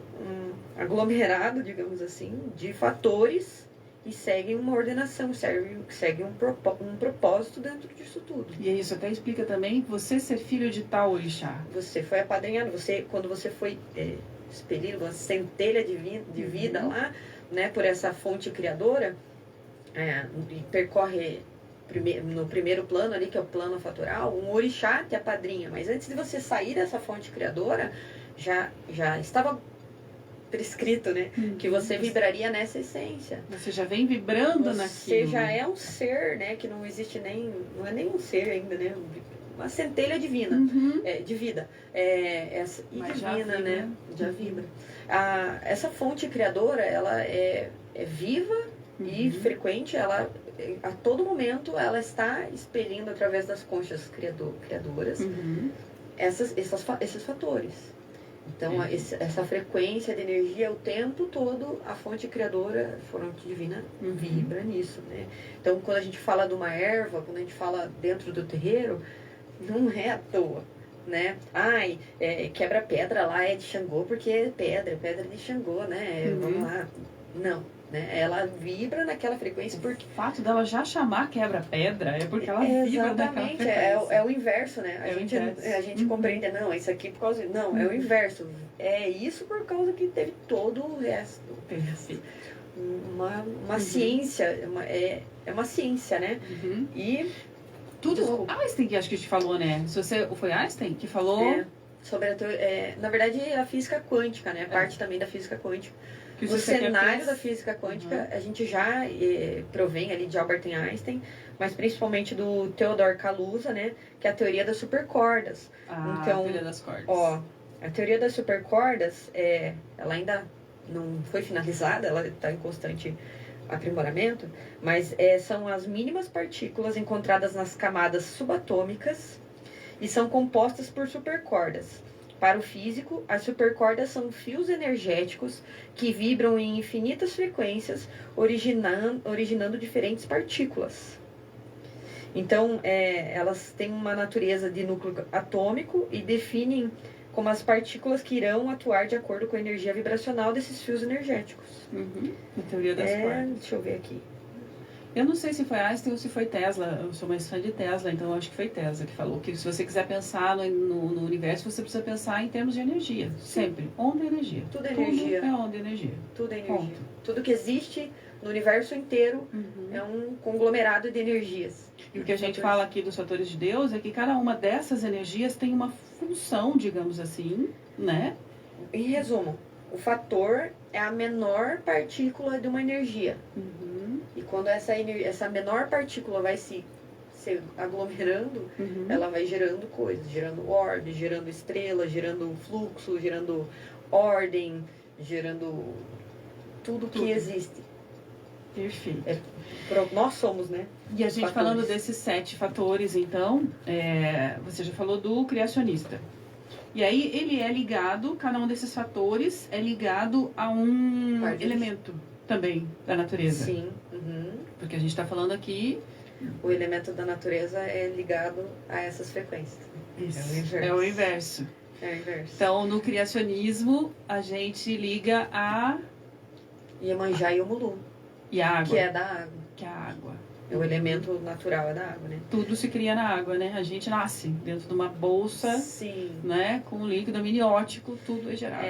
aglomerado, digamos assim, de fatores e seguem uma ordenação, seguem um propósito dentro disso tudo. E isso até explica também você ser filho de tal orixá. Você foi apadrinhado, quando você foi expelido, uma centelha de vida lá, né, por essa fonte criadora, e percorre no primeiro plano ali, que é o plano fatoral, um orixá te apadrinha. Mas antes de você sair dessa fonte criadora, já estava prescrito, né? Que você vibraria nessa essência. Você já vem vibrando naquilo. Você já é um ser, né? Que não existe não é nem um ser ainda, né? Uma centelha divina, de vida. Divina, né? Já vibra. Essa fonte criadora, ela é viva e frequente, ela a todo momento, ela está expelindo através das conchas criadoras esses fatores. Então, essa frequência de energia, o tempo todo, a fonte criadora, a fonte divina, vibra nisso, né? Então, quando a gente fala de uma erva, quando a gente fala dentro do terreiro, não é à toa, né? Ai, quebra pedra lá é de Xangô porque é pedra de Xangô, né? Vamos lá. Não, né? Ela vibra naquela frequência porque... O fato dela já chamar quebra-pedra é porque ela vibra naquela frequência. É o inverso, né? A gente Uhum. compreende, não, isso aqui por causa... Não, é o inverso. É isso por causa que teve todo o resto. Perfeito. Uma ciência, é uma ciência, né? E... Tudo, Desculpa. Einstein que acho que te falou, né? Foi Einstein que falou... Sobre na verdade, a física quântica, né? Parte também da física quântica. Que No cenário da física quântica, a gente já provém ali de Albert Einstein, mas principalmente do Theodor Kaluza, né? Que é a teoria das supercordas. Então, a teoria das cordas. Ó, a teoria das supercordas, ela ainda não foi finalizada, ela está em constante aprimoramento, mas são as mínimas partículas encontradas nas camadas subatômicas e são compostas por supercordas. Para o físico, as supercordas são fios energéticos que vibram em infinitas frequências, originando diferentes partículas. Então, elas têm uma natureza de núcleo atômico e definem como as partículas que irão atuar de acordo com a energia vibracional desses fios energéticos. A teoria das cordas. Deixa eu ver aqui. Eu não sei se foi Einstein ou se foi Tesla. Eu sou mais fã de Tesla, então eu acho que foi Tesla que falou que se você quiser pensar no universo, você precisa pensar em termos de energia. Sempre. Onda e energia. Tudo é energia. Tudo é onda e energia. Tudo é energia. Ponto. Tudo que existe no universo inteiro é um conglomerado de energias. E o que a gente fala aqui dos fatores de Deus é que cada uma dessas energias tem uma função, digamos assim, né? Em resumo, o fator é a menor partícula de uma energia. E quando essa menor partícula vai se aglomerando, ela vai gerando coisas, gerando orbe, gerando estrela, gerando fluxo, gerando ordem, gerando tudo que existe. Perfeito. Nós somos, né? E a gente fatores. falando desses 7 fatores, então, você já falou do criacionista. E aí ele é ligado, cada um desses fatores é ligado a um elemento também da natureza. Sim. Porque a gente está falando aqui... O elemento da natureza é ligado a essas frequências. Isso. É o inverso. É o inverso. Então, no criacionismo, a gente liga a... Iemanjá e Omulu. E a água. Que é da água. Que é a água. O elemento natural é da água, né? Tudo se cria na água, né? A gente nasce dentro de uma bolsa, né? Com um líquido amniótico, tudo é gerado.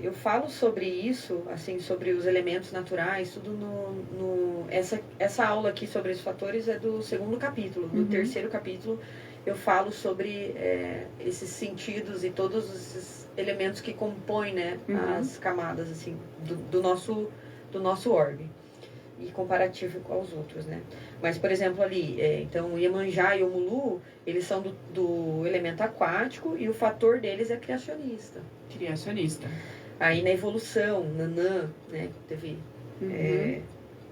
Eu falo sobre isso, assim, sobre os elementos naturais, tudo essa aula aqui sobre os fatores é do 2º capítulo. No 3º capítulo eu falo sobre esses sentidos e todos esses elementos que compõem, né, as camadas, assim, do nosso orbe. E comparativo com os outros, né? Mas, por exemplo, ali, então, o Iemanjá e o Omulu, eles são do elemento aquático e o fator deles é criacionista. Criacionista. Aí, na evolução, Nanã, né? Teve...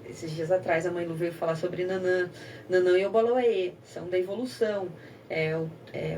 esses dias atrás, a mãe Lu veio falar sobre Nanã. Nanã e Obaloaê são da evolução.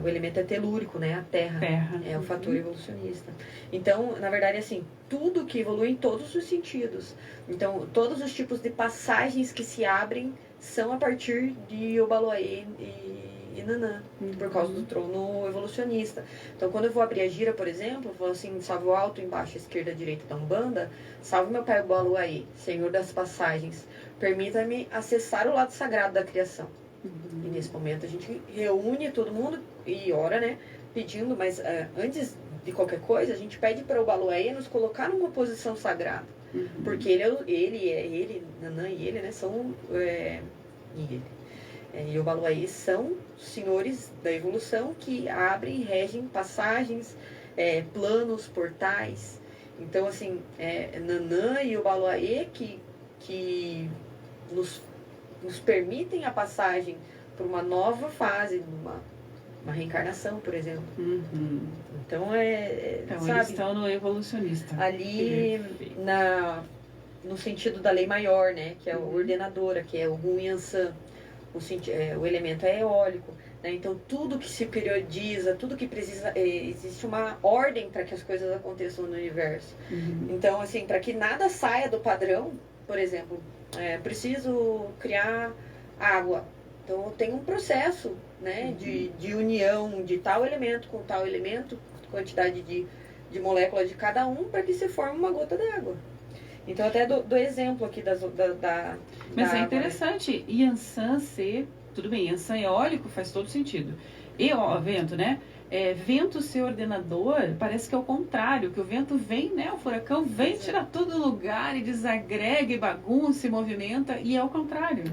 O elemento é telúrico, né? A terra. É o fator evolucionista. Então, na verdade, assim, tudo que evolui em todos os sentidos. Então, todos os tipos de passagens que se abrem são a partir de Obaloaê e Nanã, por causa do trono evolucionista. Então, quando eu vou abrir a gira, por exemplo, eu vou assim, salve o alto, embaixo, esquerda, direita da Umbanda, salve meu pai Obaloaê, Senhor das passagens, permita-me acessar o lado sagrado da criação. E nesse momento a gente reúne todo mundo e ora, né? Pedindo, mas antes de qualquer coisa, a gente pede para o Obaloaê nos colocar numa posição sagrada. Porque ele, Nanã e ele, né? São. E o Obaloaê são senhores da evolução que abrem e regem passagens, planos, portais. Então, assim, Nanã e o Obaloaê que nos permitem a passagem por uma nova fase, uma reencarnação, por exemplo. Então, então sabe, eles estão no evolucionista. ali no sentido da lei maior, né? Que é a ordenadora, que é o Gun Yansan. O elemento é eólico. Né? Então, tudo que se periodiza, tudo que precisa... existe uma ordem para que as coisas aconteçam no universo. Então, assim, para que nada saia do padrão, por exemplo, preciso criar água. Então, eu tenho um processo, né, de união de tal elemento com tal elemento, quantidade de moléculas de cada um, para que se forme uma gota d'água. Então, até do exemplo aqui Mas da é água, interessante, Yansan ser... Tudo bem, Yansan eólico faz todo sentido. Vento, né? Vento ser ordenador, parece que é o contrário, que o vento vem, né? O furacão vem, tira tudo do lugar e desagrega e bagunça e movimenta, e é o contrário.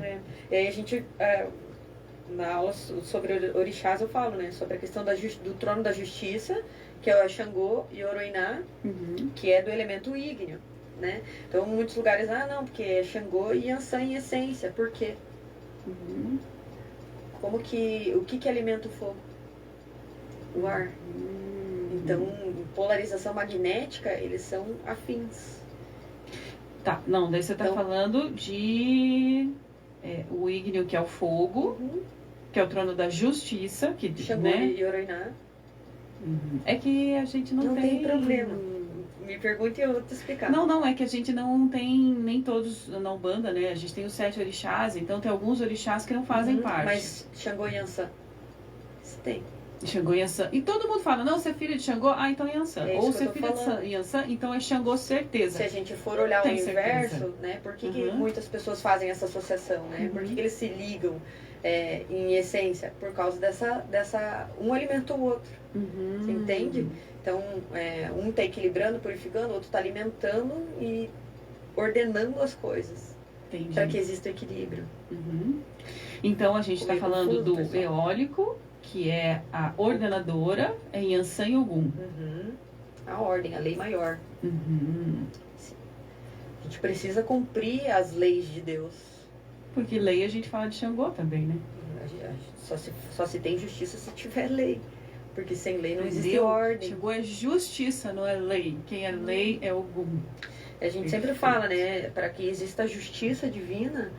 E aí a gente... na aula sobre orixás eu falo, né, sobre a questão do trono da justiça, que é o Xangô e Oroiná, que é do elemento ígneo, né? Então, em muitos lugares, não, porque é Xangô e Yansan em essência. Por quê? O que alimenta o fogo? O ar. Então, polarização magnética, eles são afins. Tá, não, daí você está falando de o ígneo, que é o fogo, que é o trono da justiça, que Xangô, né? e Oroiná. É que a gente não tem problema. Me pergunte e eu vou te explicar. Não, é que a gente não tem, nem todos na Umbanda, né? A gente tem os 7 orixás, então tem alguns orixás que não fazem parte. Mas Xangô e Yansan, você tem. Xangô e Yansan. E todo mundo fala, não, você é filha de Xangô, então é Yansan. Ou você é filha de Yansan, então é Xangô, certeza. Se a gente for olhar o universo, né? Por que muitas pessoas fazem essa associação, né? Por que eles se ligam em essência? Por causa dessa... Um alimenta o outro. Você entende? Então, um está equilibrando, purificando, o outro está alimentando e ordenando as coisas. Para que exista equilíbrio. Então, a gente está falando do eólico, que é a ordenadora, em Yansan e Ogum. A ordem, a lei maior. A gente precisa cumprir as leis de Deus. Porque lei a gente fala de Xangô também, né? Só se tem justiça se tiver lei. Porque sem lei não existe ordem. Xangô é justiça, não é lei. Quem é lei é Ogum. A gente sempre fala, né? Para que exista a justiça divina,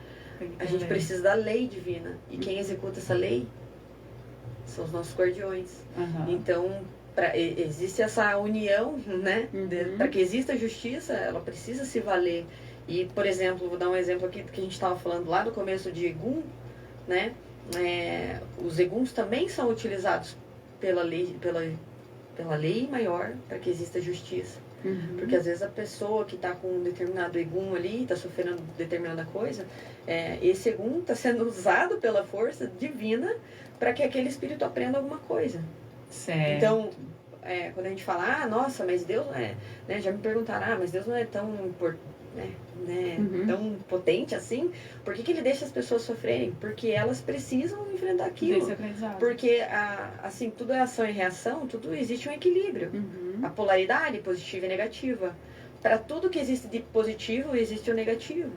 a gente precisa da lei divina. E quem executa essa lei são os nossos guardiões. Então, existe essa união, né? Para que exista justiça, ela precisa se valer. E, por exemplo, vou dar um exemplo aqui do que a gente estava falando lá no começo de Egum, né? Os Eguns também são utilizados pela lei maior para que exista justiça. Porque às vezes a pessoa que está com um determinado Egum ali, está sofrendo determinada coisa, esse Egum está sendo usado pela força divina para que aquele espírito aprenda alguma coisa. Certo. Então, quando a gente fala, nossa, mas Deus não é... Né, já me perguntaram, mas Deus não é tão tão potente assim, por que ele deixa as pessoas sofrerem? Porque elas precisam enfrentar aquilo. Porque, assim, tudo é ação e reação, tudo existe um equilíbrio. A polaridade, positiva e negativa. Para tudo que existe de positivo, existe o negativo.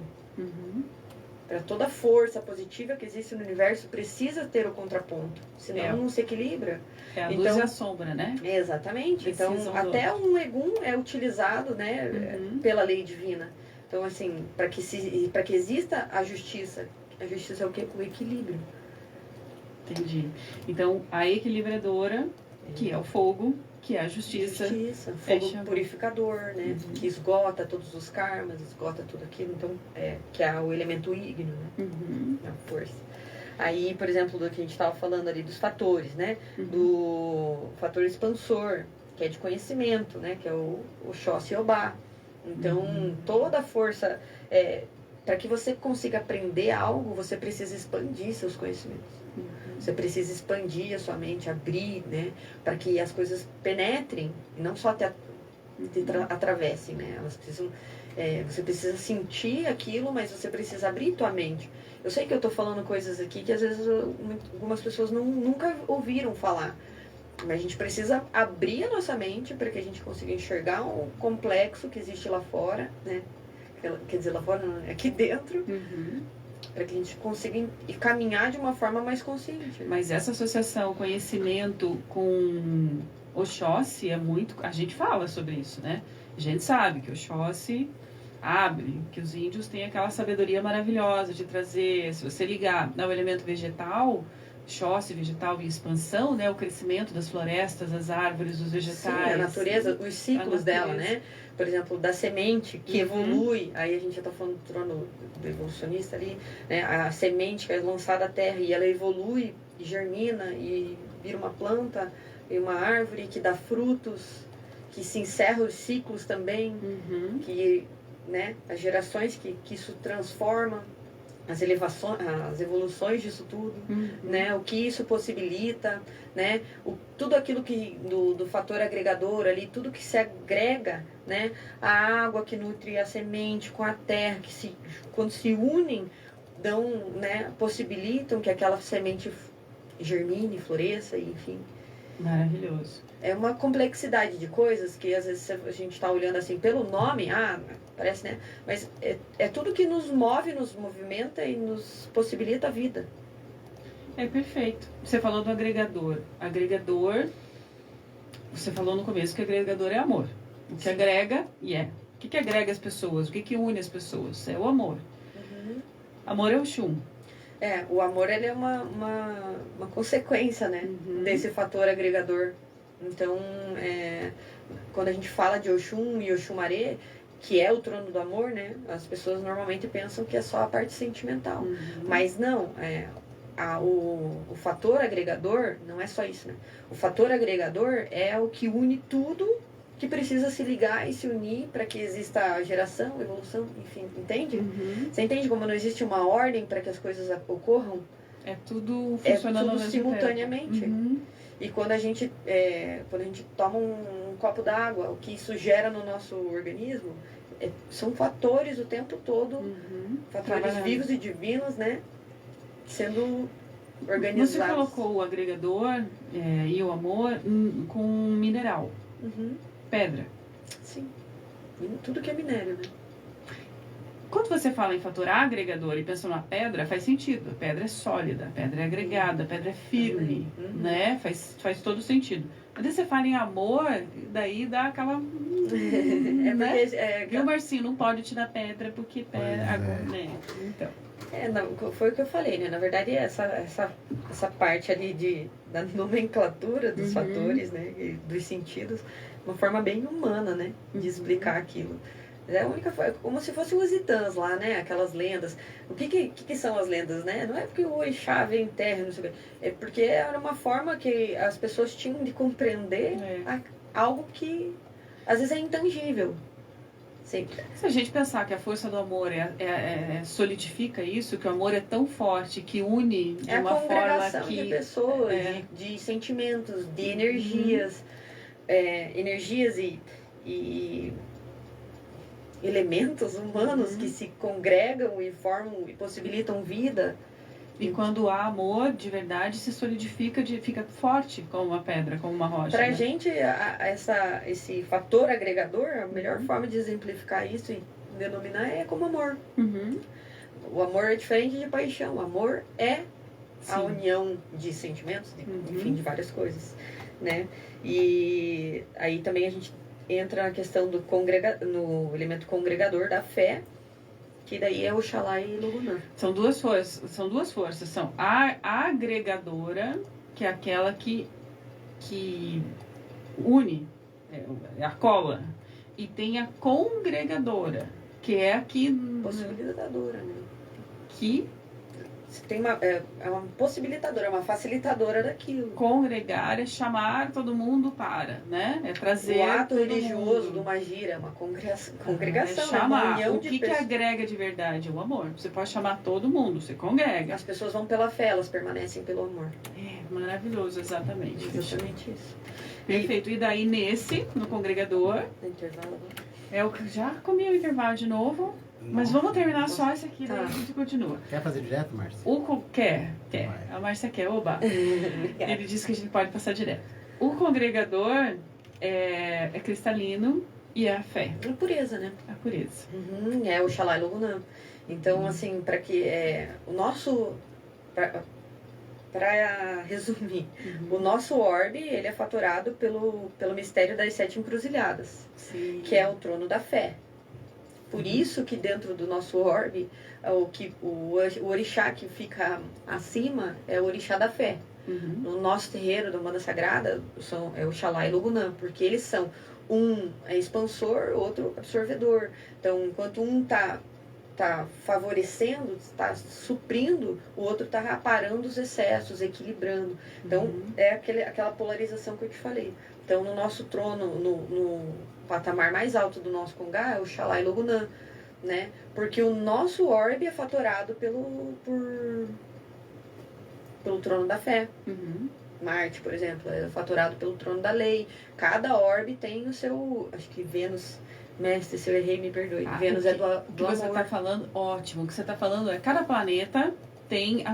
Para toda força positiva que existe no universo, precisa ter o contraponto. Senão não se equilibra. É a luz e a sombra, né? Exatamente. Então, até um Egum é utilizado, né, pela lei divina. Então, assim, para que exista a justiça é o quê? O equilíbrio. Entendi. Então, a equilibradora, que é o fogo, que é a justiça. Fogo purificador, né? Que esgota todos os karmas, esgota tudo aquilo. Então, que é o elemento ígneo, né? A força. Aí, por exemplo, do que a gente estava falando ali dos fatores, né? Do fator expansor, que é de conhecimento, né? Que é o Xóssi Obá. Então, toda a força... para que você consiga aprender algo, você precisa expandir seus conhecimentos. Você precisa expandir a sua mente, abrir, né? Para que as coisas penetrem, e não só atravessem, né? Elas precisam... você precisa sentir aquilo, mas você precisa abrir tua mente. Eu sei que eu estou falando coisas aqui que às vezes algumas pessoas nunca ouviram falar. Mas a gente precisa abrir a nossa mente para que a gente consiga enxergar o complexo que existe lá fora, né? Quer dizer, lá fora não, aqui dentro, para que a gente consiga caminhar de uma forma mais consciente. Mas essa associação conhecimento com Oxóssi é muito... A gente fala sobre isso, né? A gente sabe que Oxóssi abre, que os índios têm aquela sabedoria maravilhosa de trazer, se você ligar ao elemento vegetal, Xóssi, vegetal em expansão, né, o crescimento das florestas, das árvores, dos vegetais. Sim, a natureza, os ciclos dela, né? Por exemplo, da semente que evolui, aí a gente já está falando do trono do evolucionista ali, né? A semente que é lançada à terra e ela evolui, e germina e vira uma planta e uma árvore que dá frutos, que se encerra os ciclos também, que, né? As gerações que isso transforma. As elevações, as evoluções disso tudo, né? O que isso possibilita, né? Tudo aquilo que do fator agregador ali, tudo que se agrega, né? A água que nutre a semente com a terra, que quando se unem, dão, né? Possibilitam que aquela semente germine, floresça, enfim. Maravilhoso. É uma complexidade de coisas que às vezes a gente está olhando assim pelo nome, parece, né? Mas é tudo que nos move, nos movimenta e nos possibilita a vida. É perfeito. Você falou do agregador. Agregador, você falou no começo que agregador é amor. O que agrega, O que agrega as pessoas? O que une as pessoas? É o amor. Amor é o Oxum. O amor ele é uma consequência, né? Desse fator agregador. Então, quando a gente fala de Oxum e Oxumaré, que é o trono do amor, né? As pessoas normalmente pensam que é só a parte sentimental. Mas não, o fator agregador não é só isso, né? O fator agregador é o que une tudo que precisa se ligar e se unir para que exista a geração, evolução, enfim, entende? Você entende como não existe uma ordem para que as coisas ocorram? É tudo funcionando tudo simultaneamente. E quando a gente toma um copo d'água, o que isso gera no nosso organismo são fatores o tempo todo, fatores vivos e divinos, né? Sendo organizados. Você colocou o agregador e o amor com mineral, pedra. Sim, e tudo que é minério, né? Quando você fala em fator agregador e pensa numa pedra, faz sentido. A pedra é sólida, a pedra é agregada, a pedra é firme, né? Faz todo sentido. Quando você fala em amor, daí dá aquela... Viu, Marcinho? Não pode tirar pedra porque pedra... né? Então... foi o que eu falei, né? Na verdade, essa parte ali da nomenclatura dos fatores, né? E dos sentidos, uma forma bem humana, né? De explicar aquilo. É a única forma, como se fossem os itãs lá, né? Aquelas lendas. O que são as lendas, né? Não é porque o orixá vem em terra, não sei o quê. É porque era uma forma que as pessoas tinham de compreender algo que às vezes é intangível. Sempre. Se a gente pensar que a força do amor solidifica isso, que o amor é tão forte, que une de uma forma que... É a congregação de pessoas, de sentimentos, de energias. Energias e elementos humanos que se congregam e formam e possibilitam vida. E quando há amor de verdade, se solidifica, fica forte como uma pedra, como uma rocha. Pra gente, esse fator agregador, a melhor forma de exemplificar isso e denominar é como amor. O amor é diferente de paixão. O amor é a união de sentimentos, enfim, de várias coisas, né? E aí também a gente entra na questão no elemento congregador da fé, que daí é Oxalá e Logunã. São duas forças. São a agregadora, que é aquela que une, a cola. E tem a congregadora, que é a que... Possibilitadora, né? Que... Tem é uma possibilitadora, é uma facilitadora daquilo. Congregar é chamar todo mundo para, né? É trazer o ato todo religioso mundo. de uma gira, é uma congregação, chamar. Uma união o que agrega de verdade? O amor. Você pode chamar todo mundo, você congrega. As pessoas vão pela fé, elas permanecem pelo amor. Maravilhoso, exatamente. Exatamente isso. Perfeito. E daí no congregador... Intervalo. Já comi o intervalo de novo. Mas vamos terminar só esse aqui, daí a gente continua. Quer fazer direto, Márcia? Quer. A Márcia quer, oba. Ele disse que a gente pode passar direto. O congregador é cristalino e é a fé. A pureza, né? A pureza. É o Oxalá e Logunã. Então, assim, para que o nosso... Para resumir, o nosso orbe, ele é faturado pelo mistério das 7 encruzilhadas. Sim. Que é o trono da fé. Por isso que dentro do nosso orbe, o orixá que fica acima é o orixá da fé. No nosso terreiro da Umbanda Sagrada é o Oxalá e Logunã, porque eles são um é expansor, outro absorvedor. Então, enquanto um tá favorecendo, está suprindo, o outro está aparando os excessos, equilibrando. Então, é aquela polarização que eu te falei. Então, no nosso trono, no patamar mais alto do nosso Congá, é o Oxalá e Logunã, né? Porque o nosso orbe é fatorado pelo trono da fé. Marte, por exemplo, é fatorado pelo trono da lei. Cada orbe tem o seu... Acho que Vênus... Mestre, se eu errei, me perdoe. Vênus é do amor. O que você está falando, ótimo. O que você está falando é cada planeta tem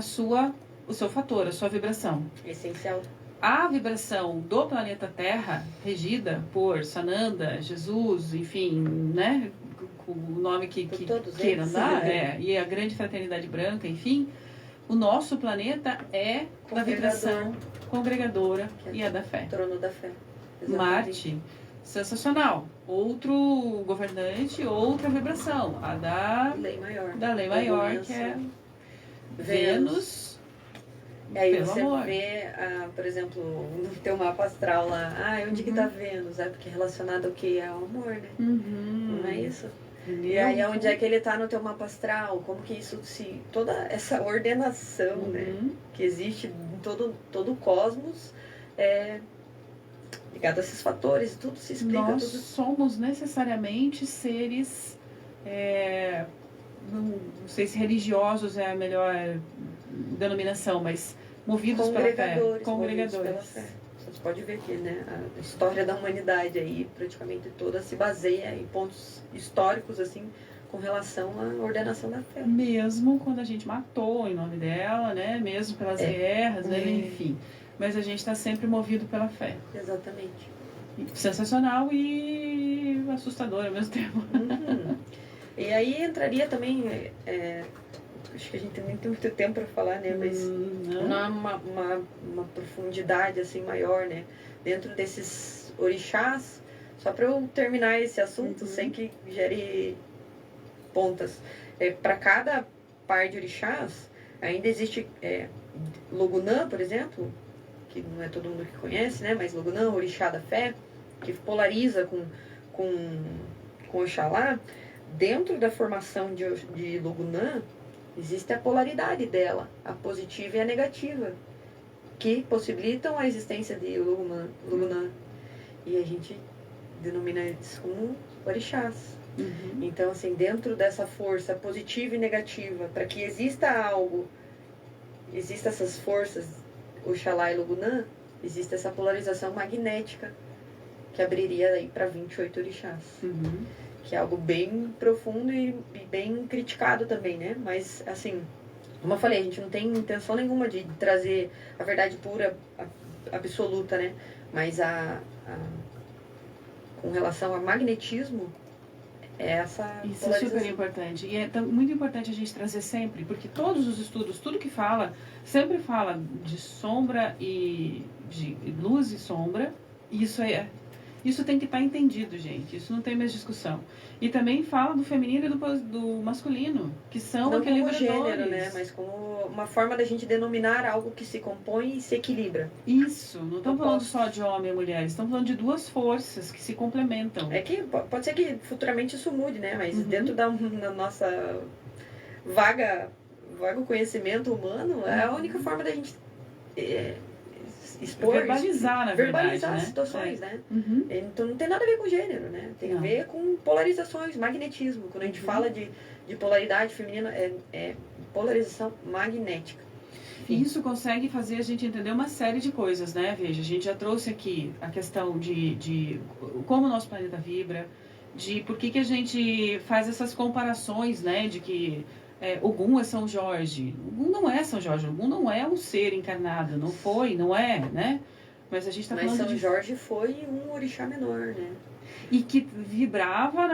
o seu fator, a sua vibração. Essencial. A vibração do planeta Terra, regida por Sananda, Jesus, enfim, né? O nome que queira dar, e a grande fraternidade branca, enfim. O nosso planeta é da vibração congregadora e é da fé. Trono da fé. Exatamente. Marte, sensacional. Outro governante, outra vibração. A da lei maior. Da lei maior, que é Vênus. E aí pelo você amor. vê, por exemplo, no teu mapa astral lá, onde que tá Vênus? Porque é relacionado ao que? Ao amor, né? Não é isso? E aí onde é que ele tá no teu mapa astral? Como que isso toda essa ordenação, né? Que existe em todo o cosmos, ligado a esses fatores, tudo se explica. Nós somos necessariamente seres, não sei se religiosos é a melhor denominação, mas movidos pela fé. Congregadores. Você pode ver que, né, a história da humanidade aí, praticamente toda, se baseia em pontos históricos, assim, com relação à ordenação da fé. Mesmo quando a gente matou em nome dela, né? Mesmo pelas guerras, né? Enfim. Mas a gente está sempre movido pela fé. Exatamente. Sensacional e assustador ao mesmo tempo. E aí entraria também, acho que a gente nem tem muito tempo para falar, né? Mas uma profundidade assim maior, né? Dentro desses orixás, só para eu terminar esse assunto sem que gere pontas. Para cada par de orixás, ainda existe Logunã, por exemplo, que não é todo mundo que conhece, né? Mas Logunã, orixá da fé, que polariza com Oxalá. Dentro da formação de Logunã, existe a polaridade dela, a positiva e a negativa, que possibilitam a existência de Logunã. E a gente denomina eles como orixás. Então, assim, dentro dessa força positiva e negativa, para que exista algo, existam essas forças, Oxalá e Logunã, existe essa polarização magnética que abriria aí para 28 orixás. Que é algo bem profundo e bem criticado também, né? Mas, assim, como eu falei, a gente não tem intenção nenhuma de trazer a verdade pura, absoluta, né? Mas com relação ao magnetismo, essa isso é super importante. E é muito importante a gente trazer sempre, porque todos os estudos, tudo que fala, sempre fala de sombra e de luz e sombra. Isso tem que estar entendido, gente. Isso não tem mais discussão. E também fala do feminino e do masculino, que são não equilibradores. Como gênero, né? Mas como uma forma da gente denominar algo que se compõe e se equilibra. Isso. Não estamos falando só de homem e mulher. Estamos falando de duas forças que se complementam. É que pode ser que futuramente isso mude, né? Mas dentro da nossa vago conhecimento humano, é a única forma da gente... expor, verbalizar, na verdade, verbalizar né? As situações, né? Então não tem nada a ver com gênero, né? Tem a ver com polarizações, magnetismo. Quando a gente fala de polaridade feminina, é polarização magnética. E isso consegue fazer a gente entender uma série de coisas, né? Veja, a gente já trouxe aqui a questão de como o nosso planeta vibra, de por que a gente faz essas comparações, né? De que Ogum é São Jorge. Ogum não é São Jorge. Ogum não é um ser encarnado. Não foi, não é, né? Mas a gente está falando São Jorge foi um orixá menor, né? E que vibrava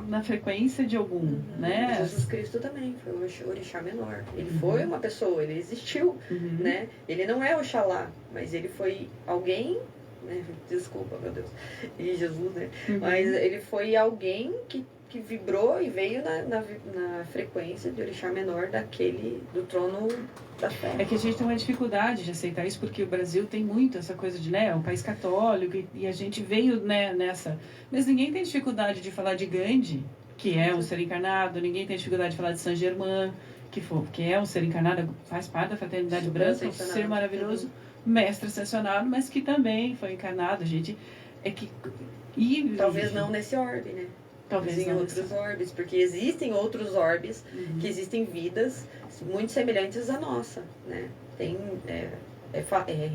na frequência de Ogum, né? Jesus Cristo também foi um orixá menor. Ele foi uma pessoa, ele existiu, né? Ele não é Oxalá, mas ele foi alguém... Desculpa, meu Deus. E Jesus, né? Mas ele foi alguém que que vibrou e veio na frequência de orixá menor do trono da fé. É que a gente tem uma dificuldade de aceitar isso, porque o Brasil tem muito essa coisa de, né, um país católico, e a gente veio, né, nessa... Mas ninguém tem dificuldade de falar de Gandhi, que é um ser encarnado, ninguém tem dificuldade de falar de Saint Germain, que é um ser encarnado, faz parte da fraternidade branca, um ser maravilhoso, mestre ascensionado, mas que também foi encarnado, gente. É que... Talvez não nesse orbe, né? Talvez em outros orbes, porque existem outros orbes, que existem vidas muito semelhantes à nossa, né? É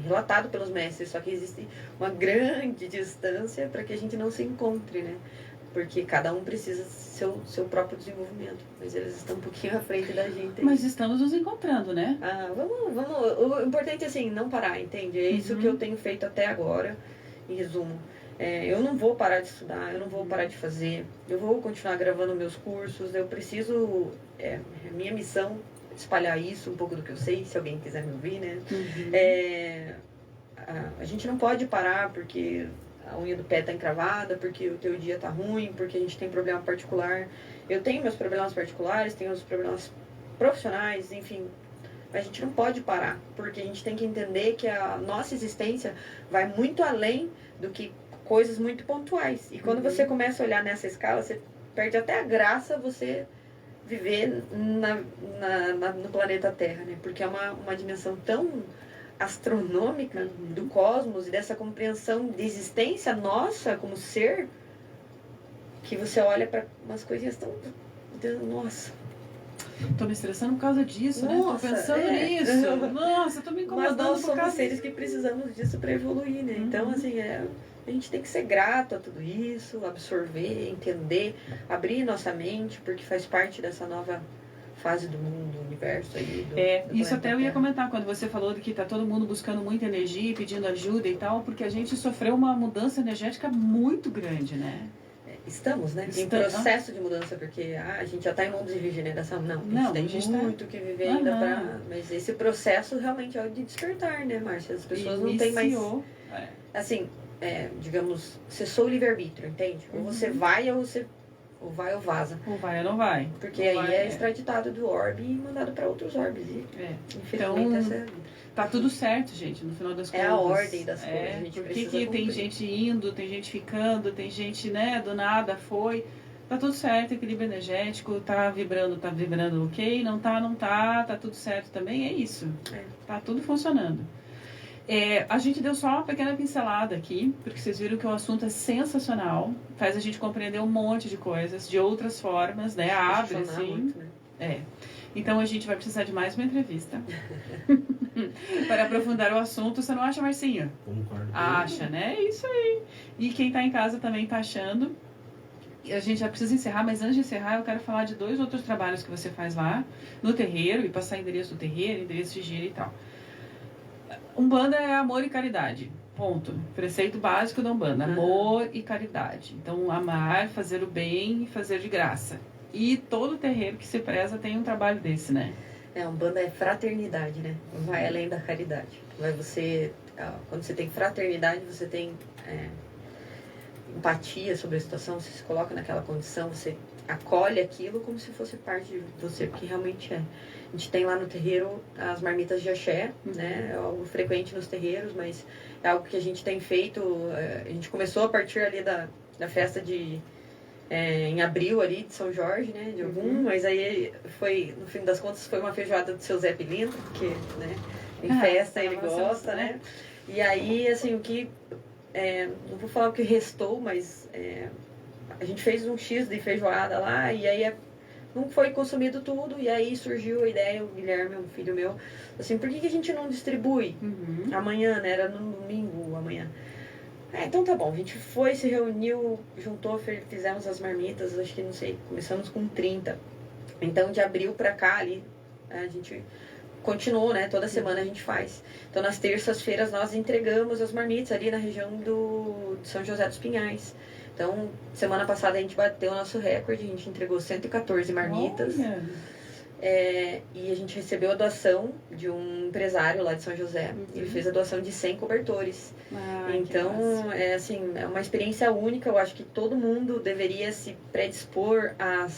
relatado pelos mestres, só que existe uma grande distância para que a gente não se encontre, né? Porque cada um precisa seu próprio desenvolvimento, mas eles estão um pouquinho à frente da gente. Mas estamos nos encontrando, né? Vamos. O importante é assim, não parar, entende? É isso que eu tenho feito até agora, em resumo. Eu não vou parar de estudar, eu não vou parar de fazer, eu vou continuar gravando meus cursos, eu preciso, minha missão é espalhar isso, um pouco do que eu sei, se alguém quiser me ouvir, né? A gente não pode parar porque a unha do pé está encravada, porque o teu dia está ruim, porque a gente tem problema particular. Eu tenho meus problemas particulares, tenho os problemas profissionais, enfim. Mas a gente não pode parar, porque a gente tem que entender que a nossa existência vai muito além do que coisas muito pontuais. E quando você começa a olhar nessa escala, você perde até a graça você viver no planeta Terra, né? Porque é uma dimensão tão astronômica do cosmos e dessa compreensão de existência nossa como ser, que você olha para umas coisinhas tão... Nossa... Tô me estressando por causa disso, nossa, né? Tô pensando nisso. Nossa, tô me incomodando. Mas nós por somos causa seres que precisamos disso para evoluir, né? Então, assim, a gente tem que ser grato a tudo isso, absorver, entender, abrir nossa mente, porque faz parte dessa nova fase do mundo, do universo aí. Isso até eu ia comentar quando você falou de que tá todo mundo buscando muita energia, pedindo ajuda e tal, porque a gente sofreu uma mudança energética muito grande, né? Estamos, né? Em processo de mudança, porque a gente já está em mundo de regeneração. Não, a gente tem muito que viver ainda para... Mas esse processo realmente é o de despertar, né, Márcia? As pessoas não têm mais... Assim, digamos, cessou o livre-arbítrio, entende? Ou você vai ou você... Ou vai ou vaza. Ou vai ou não vai. Porque aí é extraditado do orbe e mandado para outros orbes. E, infelizmente, essa é... Tá tudo certo, gente, no final das contas. É a ordem das coisas, a gente porque precisa tem gente indo, tem gente ficando, tem gente, né, do nada foi. Tá tudo certo, equilíbrio energético, tá vibrando ok, não tá tudo certo também, é isso. Tá tudo funcionando. A gente deu só uma pequena pincelada aqui, porque vocês viram que o assunto é sensacional, faz a gente compreender um monte de coisas, de outras formas, né, abre assim. Muito, né? Então a gente vai precisar de mais uma entrevista para aprofundar o assunto. Você não acha, Marcinho? Concordo. Acha, né? É isso aí. E quem está em casa também está achando. A gente já precisa encerrar, mas antes de encerrar eu quero falar de 2 outros trabalhos que você faz lá no terreiro e passar endereço do terreiro, endereço de gira e tal. Umbanda é amor e caridade. Ponto. Preceito básico da Umbanda. Amor e caridade. Então, amar, fazer o bem e fazer de graça. E todo terreiro que se preza tem um trabalho desse, né? Umbanda é fraternidade, né? Vai além da caridade. Quando você tem fraternidade, você tem empatia sobre a situação, você se coloca naquela condição, você acolhe aquilo como se fosse parte de você, porque realmente é. A gente tem lá no terreiro as marmitas de axé, né? É algo frequente nos terreiros, mas é algo que a gente tem feito. A gente começou a partir ali da festa em abril ali de São Jorge, né, de Ogum, mas aí foi, no fim das contas, foi uma feijoada do seu Zé Pilintra, porque, né, em festa ele gosta, né, e aí, assim, não vou falar o que restou, mas a gente fez um X de feijoada lá, e aí não foi consumido tudo, e aí surgiu a ideia, o Guilherme, um filho meu, assim, por que a gente não distribui amanhã, né, era no domingo, amanhã. Então tá bom, a gente foi, se reuniu, juntou, fizemos as marmitas, acho que, não sei, começamos com 30. Então, de abril pra cá, ali, a gente continuou, né? Toda semana a gente faz. Então, nas terças-feiras, nós entregamos as marmitas ali na região de São José dos Pinhais. Então, semana passada a gente bateu o nosso recorde, a gente entregou 114 marmitas. E a gente recebeu a doação de um empresário lá de São José. Ele fez a doação de 100 cobertores. Então, é uma experiência única. Eu acho que todo mundo deveria se predispor a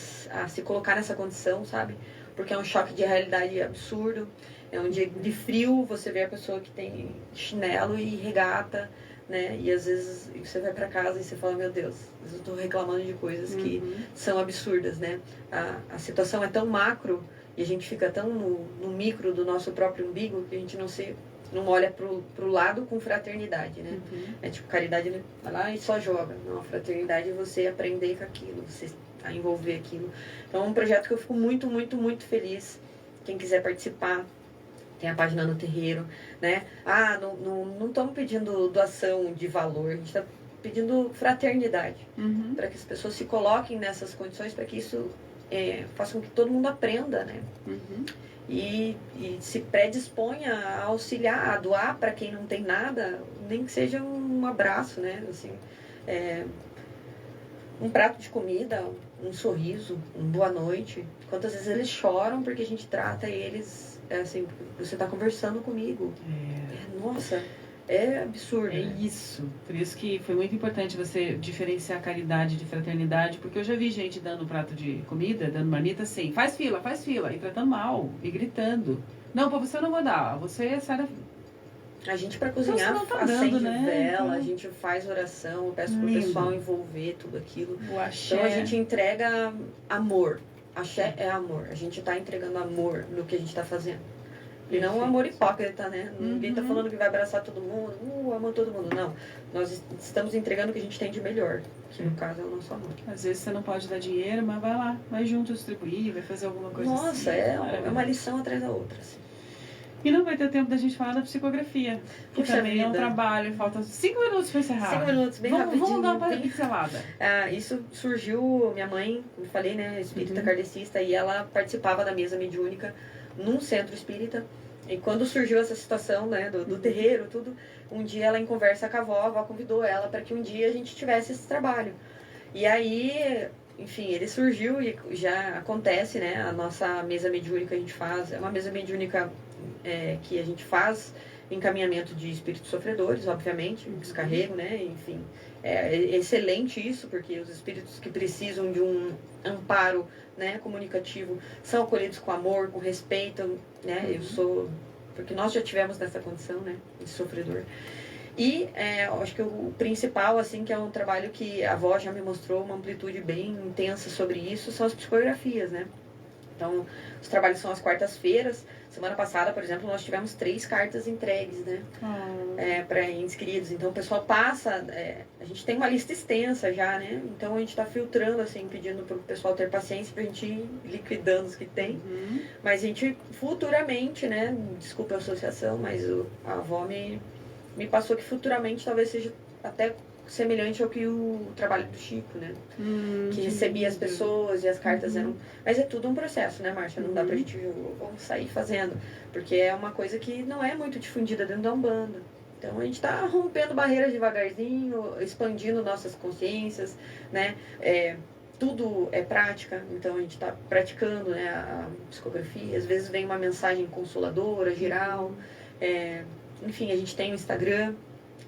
se colocar nessa condição, sabe? Porque é um choque de realidade absurdo. É um dia de frio, você vê a pessoa que tem chinelo e regata, né? E às vezes você vai pra casa e você fala, meu Deus, eu tô reclamando de coisas que são absurdas, né? A situação é tão macro e a gente fica tão no micro do nosso próprio umbigo que a gente não olha pro lado com fraternidade, né? É tipo, caridade vai lá e só joga. Não, a fraternidade é você aprender com aquilo, você envolver aquilo. Então é um projeto que eu fico muito, muito, muito feliz. Quem quiser participar, tem a página no terreiro, né? Não estamos pedindo doação de valor, a gente está pedindo fraternidade. Para que as pessoas se coloquem nessas condições, para que isso faça com que todo mundo aprenda, né? E se predisponha a auxiliar, a doar para quem não tem nada, nem que seja um abraço, né? Assim, um prato de comida, um sorriso, um boa noite. Quantas vezes eles choram porque a gente trata eles assim, você está conversando comigo. Nossa, é absurdo. É isso. Por isso que foi muito importante você diferenciar caridade de fraternidade, porque eu já vi gente dando prato de comida, dando marmita assim, faz fila, e tratando mal, e gritando. Não, pra você eu não vou dar, você sai. A gente, para cozinhar, então, acende né? vela, então... a gente faz oração, eu peço pro pessoal envolver tudo aquilo. O axé... Então a gente entrega amor. Axé é amor. A gente está entregando amor no que a gente está fazendo. E não um amor hipócrita, né? Ninguém está falando que vai abraçar todo mundo, amo todo mundo. Não. Nós estamos entregando o que a gente tem de melhor, que no caso é o nosso amor. Às vezes você não pode dar dinheiro, mas vai lá, vai junto distribuir, vai fazer alguma coisa assim. Nossa, é uma lição atrás da outra. Assim. E não vai ter tempo da gente falar da psicografia, que Puxa também é um vida. trabalho, falta 5 minutos para encerrar. 5 minutos, bem rapidinho. Vamos dar uma pincelada. Isso surgiu, minha mãe, como falei, né, espírita kardecista, e ela participava da mesa mediúnica num centro espírita. E quando surgiu essa situação, né, do terreiro, tudo, um dia ela em conversa com a avó convidou ela para que um dia a gente tivesse esse trabalho. E aí, enfim, ele surgiu e já acontece, né, a nossa mesa mediúnica a gente faz, é uma mesa mediúnica que a gente faz encaminhamento de espíritos sofredores, obviamente, descarrego, né, enfim. É excelente isso, porque os espíritos que precisam de um amparo, né, comunicativo são acolhidos com amor, com respeito, né, porque nós já tivemos nessa condição, né, de sofredor. E eu acho que o principal, assim, que é um trabalho que a avó já me mostrou uma amplitude bem intensa sobre isso, são as psicografias, né. Então, os trabalhos são às quartas-feiras. Semana passada, por exemplo, nós tivemos 3 cartas entregues, né? Para inscritos. Então, o pessoal passa... a gente tem uma lista extensa já, né? Então, a gente está filtrando, assim, pedindo para o pessoal ter paciência para a gente ir liquidando os que tem. Mas a gente, futuramente, né? Desculpa a associação, mas a avó me passou que futuramente talvez seja até semelhante ao que o trabalho do Chico, né? Que recebia as pessoas e as cartas eram... Mas é tudo um processo, né, Márcia? Não dá pra gente sair fazendo. Porque é uma coisa que não é muito difundida dentro da Umbanda. Então a gente tá rompendo barreiras devagarzinho, expandindo nossas consciências, né? Tudo é prática, então a gente está praticando, né, a psicografia. Às vezes vem uma mensagem consoladora, geral. Enfim, a gente tem o Instagram.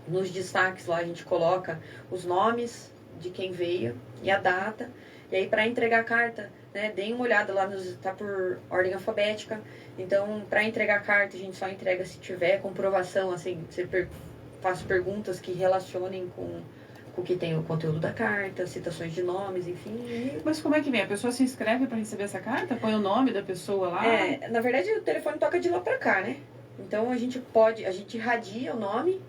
Nos destaques lá a gente coloca os nomes de quem veio e a data. E aí para entregar a carta, né, deem uma olhada lá, tá por ordem alfabética. Então, para entregar a carta, a gente só entrega se tiver comprovação, assim, faço perguntas que relacionem com o que tem o conteúdo da carta, citações de nomes, enfim. Mas como é que vem? A pessoa se inscreve para receber essa carta? Põe o nome da pessoa lá? Na verdade, o telefone toca de lá para cá, né? Então, a gente irradia o nome.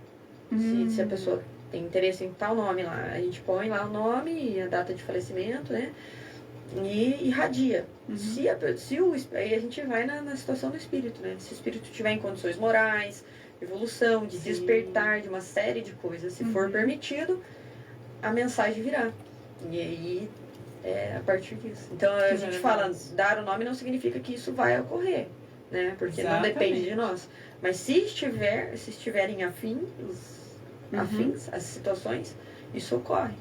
Se a pessoa tem interesse em tal nome lá, a gente põe lá o nome e a data de falecimento, né? E irradia. Aí a gente vai na situação do espírito, né? Se o espírito estiver em condições morais, evolução, de despertar, de uma série de coisas, se for permitido, a mensagem virá. E aí, a partir disso. Então, a gente fala, dar o nome não significa que isso vai ocorrer, né? Porque não depende de nós. Mas se estiverem afins, as situações, isso ocorre.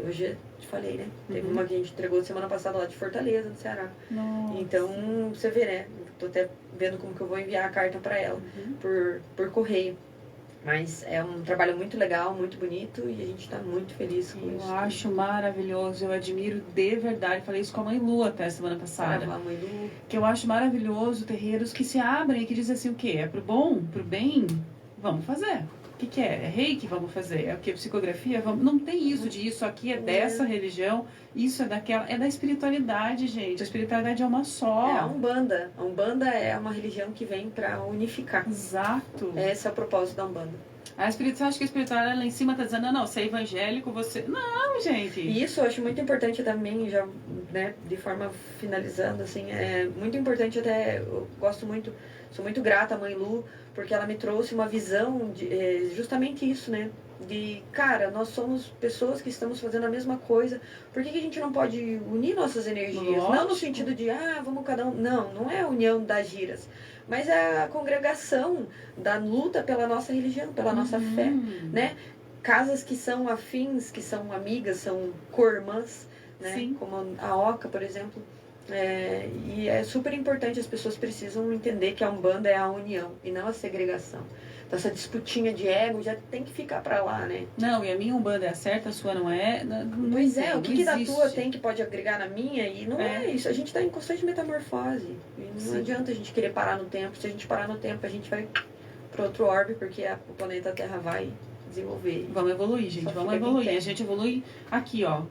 eu já te falei, né? Teve uma que a gente entregou semana passada lá de Fortaleza, no Ceará. Nossa. Então, você vê, né? Tô até vendo como que eu vou enviar a carta para ela, por correio. Mas é um trabalho muito legal, muito bonito e a gente está muito feliz com isso. Eu acho maravilhoso, eu admiro de verdade. Falei isso com a mãe Lu até semana passada. A mãe Lu. Que eu acho maravilhoso terreiros que se abrem e que dizem assim, o quê? É pro bom, pro bem? Vamos fazer. O que é? É reiki? Vamos fazer. É o que? Psicografia? Vamos... Não tem isso de isso aqui é dessa religião, isso é daquela. É da espiritualidade, gente. A espiritualidade é uma só. É a Umbanda. A Umbanda é uma religião que vem para unificar. Exato. Esse é o propósito da Umbanda. Você acha que a espiritualidade lá em cima tá dizendo, não, você é evangélico, você... Não, gente. E isso eu acho muito importante também, já, né, de forma finalizando, assim, é muito importante até, eu gosto muito, sou muito grata à mãe Lu, porque ela me trouxe uma visão de justamente isso, né? De, cara, nós somos pessoas que estamos fazendo a mesma coisa, por que a gente não pode unir nossas energias? Lógico. Não no sentido de, vamos cada um... Não, não é a união das giras, mas é a congregação da luta pela nossa religião, pela nossa fé, né? Casas que são afins, que são amigas, são co-irmãs, né? Sim. Como a Oca, por exemplo. E é super importante, as pessoas precisam entender que a Umbanda é a união e não a segregação. Então essa disputinha de ego já tem que ficar pra lá, né? Não, e a minha Umbanda é certa, a sua não é. Pois é, tem, o que da existe. tua tem que pode agregar na minha e não é isso. A gente tá em constante metamorfose. E não adianta a gente querer parar no tempo. Se a gente parar no tempo, a gente vai para outro orbe, porque o planeta Terra vai desenvolver. Vamos evoluir, gente. Só Vamos fica evoluir. quem A gente evolui aqui, ó.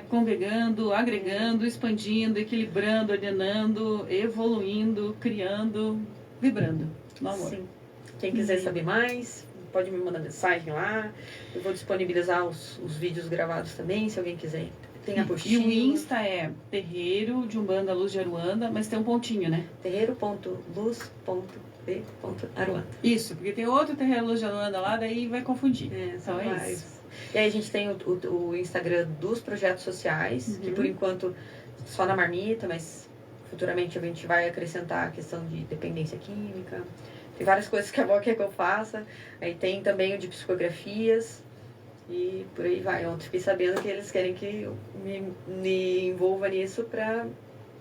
Congregando, agregando, expandindo, equilibrando, ordenando, evoluindo, criando, vibrando. No amor. Sim. Quem quiser saber mais, pode me mandar mensagem lá. Eu vou disponibilizar os vídeos gravados também, se alguém quiser. Tem a E postinha. o Insta é Terreiro de Umbanda Luz de Aruanda, mas tem um pontinho, né? terreiro.luz.b.aruanda. Isso, porque tem outro Terreiro Luz de Aruanda lá, daí vai confundir. São Então é vários. isso. E aí a gente tem o Instagram dos projetos sociais, que por enquanto só na marmita, mas futuramente a gente vai acrescentar a questão de dependência química. Tem várias coisas que a avó quer que eu faça. Aí tem também o de psicografias. E por aí vai. Ontem fiquei sabendo que eles querem que eu me envolva nisso para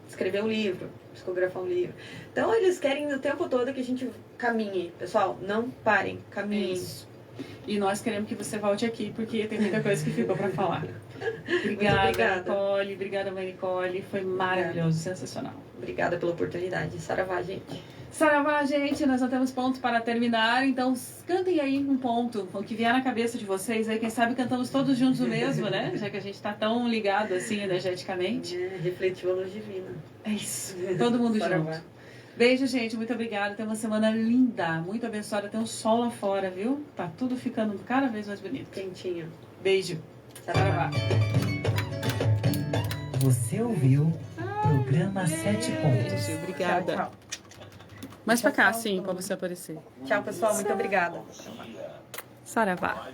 escrever um livro, psicografar um livro. Então eles querem o tempo todo que a gente caminhe. Pessoal, não parem, caminhem. Isso. E nós queremos que você volte aqui, porque tem muita coisa que ficou para falar. Obrigada, Nicole. Obrigada, mãe Nicole. Foi maravilhoso, sensacional. Obrigada pela oportunidade. Saravá, gente. Saravá, gente, nós não temos pontos para terminar, então cantem aí um ponto, o que vier na cabeça de vocês aí, quem sabe cantamos todos juntos o mesmo, né? Já que a gente tá tão ligado assim energeticamente. Refletiu a luz divina. É isso, todo mundo junto. Beijo, gente, muito obrigada, tem uma semana linda, muito abençoada, tem um sol lá fora, viu? Tá tudo ficando cada vez mais bonito. Quentinho. Beijo. Saravá. Você ouviu Programa 7 Pontos. Obrigada. Tchau, tchau. Mais pra cá, sim, pra você aparecer. Tchau, pessoal. Muito obrigada. Saravá.